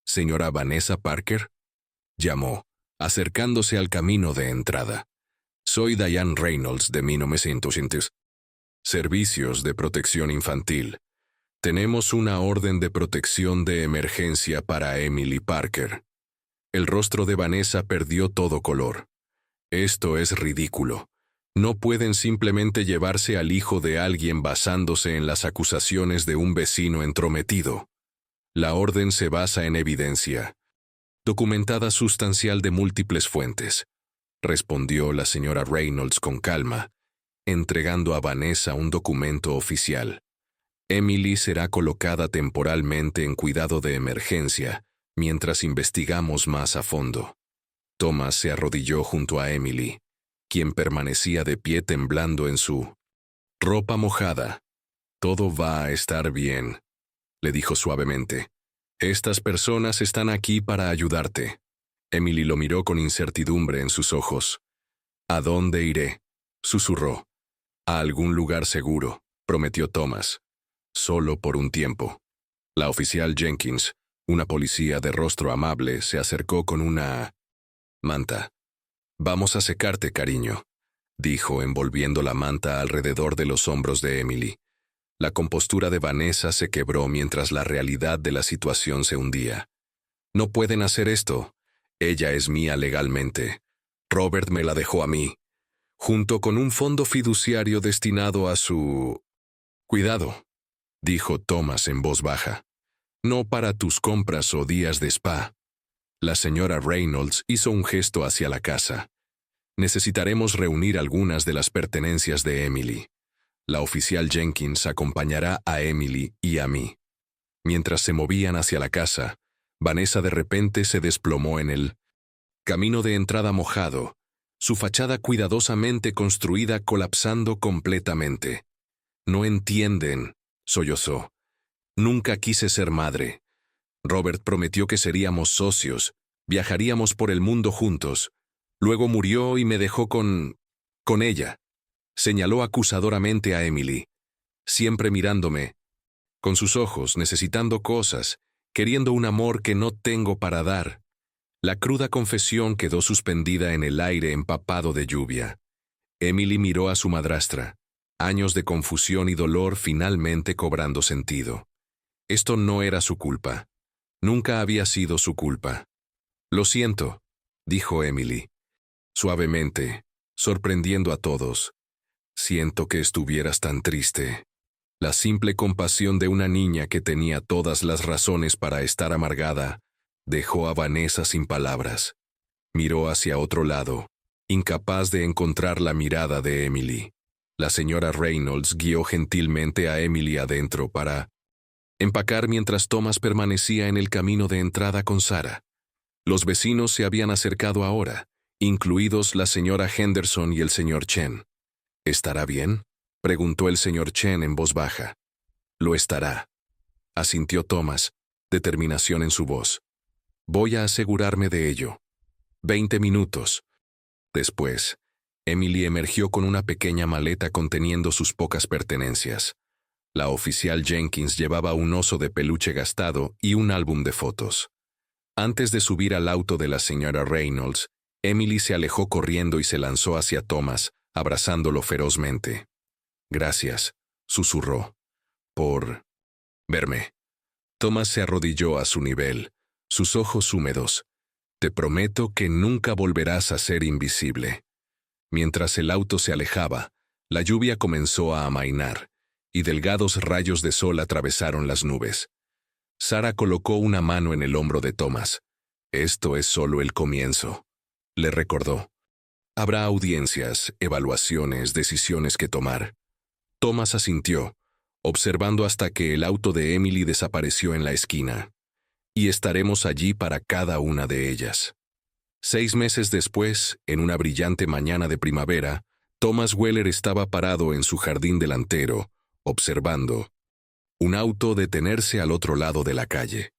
[SPEAKER 1] «¿Señora Vanessa Parker?», llamó, acercándose al camino de entrada. «Soy Diane Reynolds de 1900. Servicios de protección infantil. Tenemos una orden de protección de emergencia para Emily Parker». El rostro de Vanessa perdió todo color. «Esto es ridículo. No pueden simplemente llevarse al hijo de alguien basándose en las acusaciones de un vecino entrometido. La orden se basa en evidencia». documentada sustancial de múltiples fuentes, respondió la señora Reynolds con calma, entregando a Vanessa un documento oficial. Emily será colocada temporalmente en cuidado de emergencia mientras investigamos más a fondo. Thomas se arrodilló junto a Emily, quien permanecía de pie temblando en su ropa mojada. Todo va a estar bien, le dijo suavemente. Estas personas están aquí para ayudarte. Emily lo miró con incertidumbre en sus ojos. ¿A dónde iré?, susurró. A algún lugar seguro, prometió Thomas. Solo por un tiempo. La oficial Jenkins, una policía de rostro amable, se acercó con una manta. Vamos a secarte, cariño, dijo envolviendo la manta alrededor de los hombros de Emily. La compostura de Vanessa se quebró mientras la realidad de la situación se hundía. No pueden hacer esto. Ella es mía legalmente. Robert me la dejó a mí, junto con un fondo fiduciario destinado a su cuidado, dijo Thomas en voz baja. No para tus compras o días de spa. La señora Reynolds hizo un gesto hacia la casa. Necesitaremos reunir algunas de las pertenencias de Emily. La oficial Jenkins acompañará a Emily y a mí. Mientras se movían hacia la casa, Vanessa de repente se desplomó en el camino de entrada mojado, su fachada cuidadosamente construida colapsando completamente. No entienden, sollozó. Nunca quise ser madre. Robert prometió que seríamos socios, viajaríamos por el mundo juntos. Luego murió y me dejó con ella. Señaló acusadoramente a Emily, siempre mirándome, con sus ojos, necesitando cosas, queriendo un amor que no tengo para dar. La cruda confesión quedó suspendida en el aire empapado de lluvia. Emily miró a su madrastra, años de confusión y dolor finalmente cobrando sentido. Esto no era su culpa. Nunca había sido su culpa. Lo siento, dijo Emily, suavemente, sorprendiendo a todos. Siento que estuvieras tan triste. La simple compasión de una niña que tenía todas las razones para estar amargada dejó a Vanessa sin palabras. Miró hacia otro lado, incapaz de encontrar la mirada de Emily. La señora Reynolds guió gentilmente a Emily adentro para empacar mientras Thomas permanecía en el camino de entrada con Sarah. Los vecinos se habían acercado ahora, incluidos la señora Henderson y el señor Chen. ¿Estará bien?, preguntó el señor Chen en voz baja. Lo estará, asintió Thomas, determinación en su voz. Voy a asegurarme de ello. 20 minutos. Después, Emily emergió con una pequeña maleta conteniendo sus pocas pertenencias. La oficial Jenkins llevaba un oso de peluche gastado y un álbum de fotos. Antes de subir al auto de la señora Reynolds, Emily se alejó corriendo y se lanzó hacia Thomas, abrazándolo ferozmente. Gracias, susurró, por verme. Thomas se arrodilló a su nivel, sus ojos húmedos. Te prometo que nunca volverás a ser invisible. Mientras el auto se alejaba, la lluvia comenzó a amainar, y delgados rayos de sol atravesaron las nubes. Sarah colocó una mano en el hombro de Thomas. Esto es solo el comienzo, le recordó. Habrá audiencias, evaluaciones, decisiones que tomar. Thomas asintió, observando hasta que el auto de Emily desapareció en la esquina. Y estaremos allí para cada una de ellas. 6 meses después, en una brillante mañana de primavera, Thomas Weller estaba parado en su jardín delantero, observando un auto detenerse al otro lado de la calle.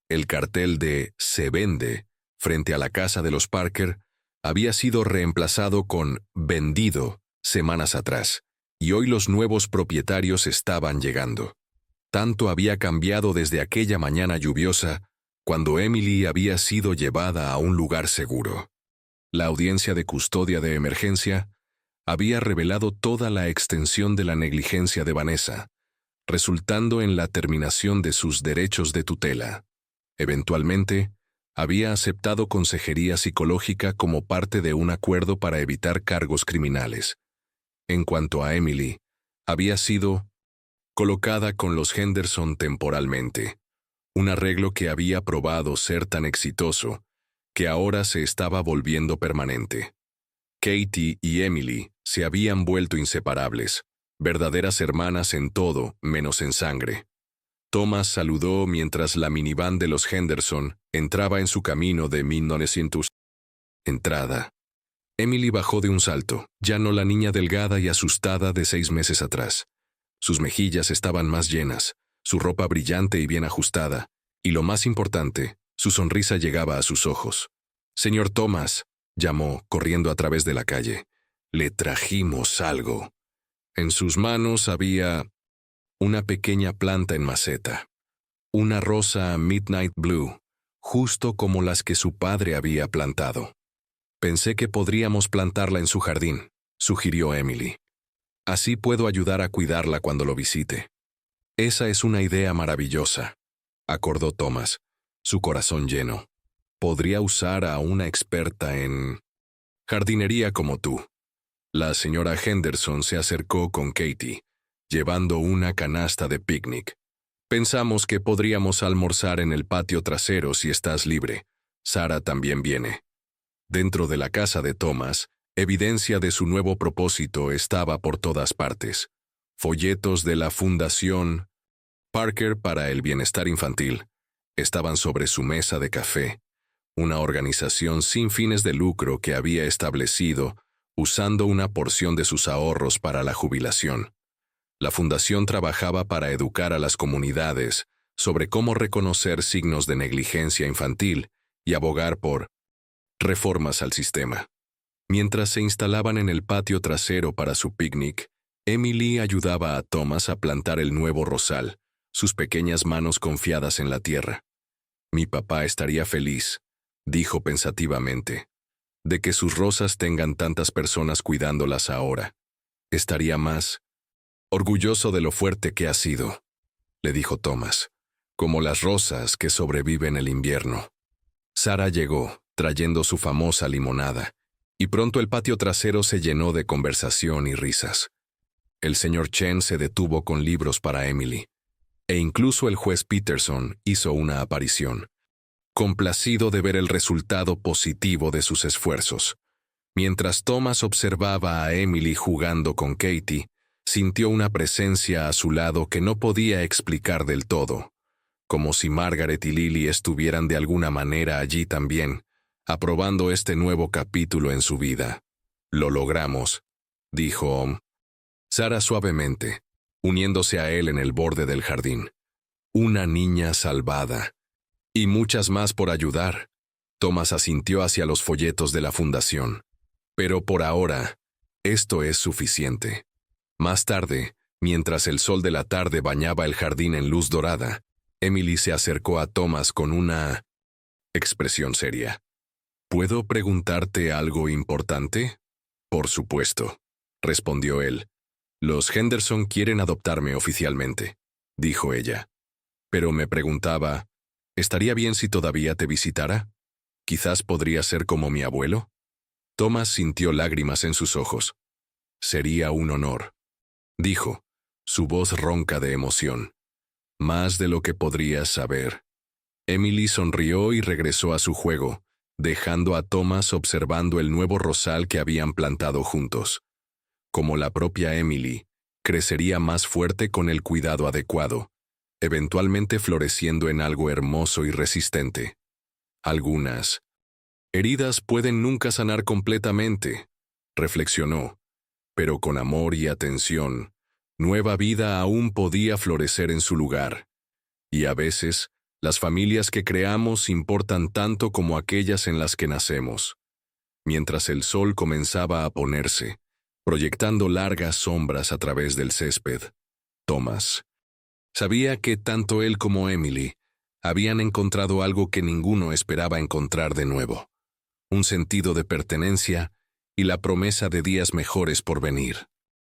[SPEAKER 1] El cartel de «Se vende» frente a la casa de los Parker había sido reemplazado con «Vendido» semanas atrás, y hoy los nuevos propietarios estaban llegando. Tanto había cambiado desde aquella mañana lluviosa, cuando Emily había sido llevada a un lugar seguro. La audiencia de custodia de emergencia había revelado toda la extensión de la negligencia de Vanessa, resultando en la terminación de sus derechos de tutela. Eventualmente, había aceptado consejería psicológica como parte de un acuerdo para evitar cargos criminales. En cuanto a Emily, había sido colocada con los Henderson temporalmente, un arreglo que había probado ser tan exitoso que ahora se estaba volviendo permanente. Katie y Emily se habían vuelto inseparables, verdaderas hermanas en todo menos en sangre. Thomas saludó mientras la minivan de los Henderson entraba en su camino de 1900. Entrada. Emily bajó de un salto, ya no la niña delgada y asustada de 6 meses atrás. Sus mejillas estaban más llenas, su ropa brillante y bien ajustada, y lo más importante, su sonrisa llegaba a sus ojos. «Señor Thomas», llamó, corriendo a través de la calle. «Le trajimos algo». En sus manos había una pequeña planta en maceta, una rosa Midnight Blue, justo como las que su padre había plantado. «Pensé que podríamos plantarla en su jardín», sugirió Emily. «Así puedo ayudar a cuidarla cuando lo visite». «Esa es una idea maravillosa», acordó Thomas, su corazón lleno. «Podría usar a una experta en jardinería como tú». La señora Henderson se acercó con Katie, llevando una canasta de picnic. «Pensamos que podríamos almorzar en el patio trasero si estás libre. Sara también viene». Dentro de la casa de Thomas, evidencia de su nuevo propósito estaba por todas partes. Folletos de la Fundación Parker para el Bienestar Infantil estaban sobre su mesa de café, una organización sin fines de lucro que había establecido usando una porción de sus ahorros para la jubilación. La fundación trabajaba para educar a las comunidades sobre cómo reconocer signos de negligencia infantil y abogar por reformas al sistema. Mientras se instalaban en el patio trasero para su picnic, Emily ayudaba a Thomas a plantar el nuevo rosal, sus pequeñas manos confiadas en la tierra. «Mi papá estaría feliz», dijo pensativamente, «de que sus rosas tengan tantas personas cuidándolas ahora. Estaría más orgulloso de lo fuerte que ha sido», le dijo Thomas, «como las rosas que sobreviven el invierno». Sara llegó, trayendo su famosa limonada, y pronto el patio trasero se llenó de conversación y risas. El señor Chen se detuvo con libros para Emily, e incluso el juez Peterson hizo una aparición, complacido de ver el resultado positivo de sus esfuerzos. Mientras Thomas observaba a Emily jugando con Katie, sintió una presencia a su lado que no podía explicar del todo, como si Margaret y Lily estuvieran de alguna manera allí también, aprobando este nuevo capítulo en su vida. «Lo logramos», dijo Sara suavemente, uniéndose a él en el borde del jardín. «Una niña salvada. Y muchas más por ayudar». Thomas asintió hacia los folletos de la fundación. «Pero por ahora, esto es suficiente». Más tarde, mientras el sol de la tarde bañaba el jardín en luz dorada, Emily se acercó a Thomas con una expresión seria. «¿Puedo preguntarte algo importante?» «Por supuesto», respondió él. «Los Henderson quieren adoptarme oficialmente», dijo ella. «Pero me preguntaba, ¿estaría bien si todavía te visitara? Quizás podría ser como mi abuelo». Thomas sintió lágrimas en sus ojos. «Sería un honor», dijo, su voz ronca de emoción. «Más de lo que podrías saber». Emily sonrió y regresó a su juego, dejando a Thomas observando el nuevo rosal que habían plantado juntos. Como la propia Emily, crecería más fuerte con el cuidado adecuado, eventualmente floreciendo en algo hermoso y resistente. Algunas heridas pueden nunca sanar completamente, reflexionó, pero con amor y atención, nueva vida aún podía florecer en su lugar. Y a veces, las familias que creamos importan tanto como aquellas en las que nacemos. Mientras el sol comenzaba a ponerse, proyectando largas sombras a través del césped, Thomas sabía que tanto él como Emily habían encontrado algo que ninguno esperaba encontrar de nuevo: un sentido de pertenencia y la promesa de días mejores por venir.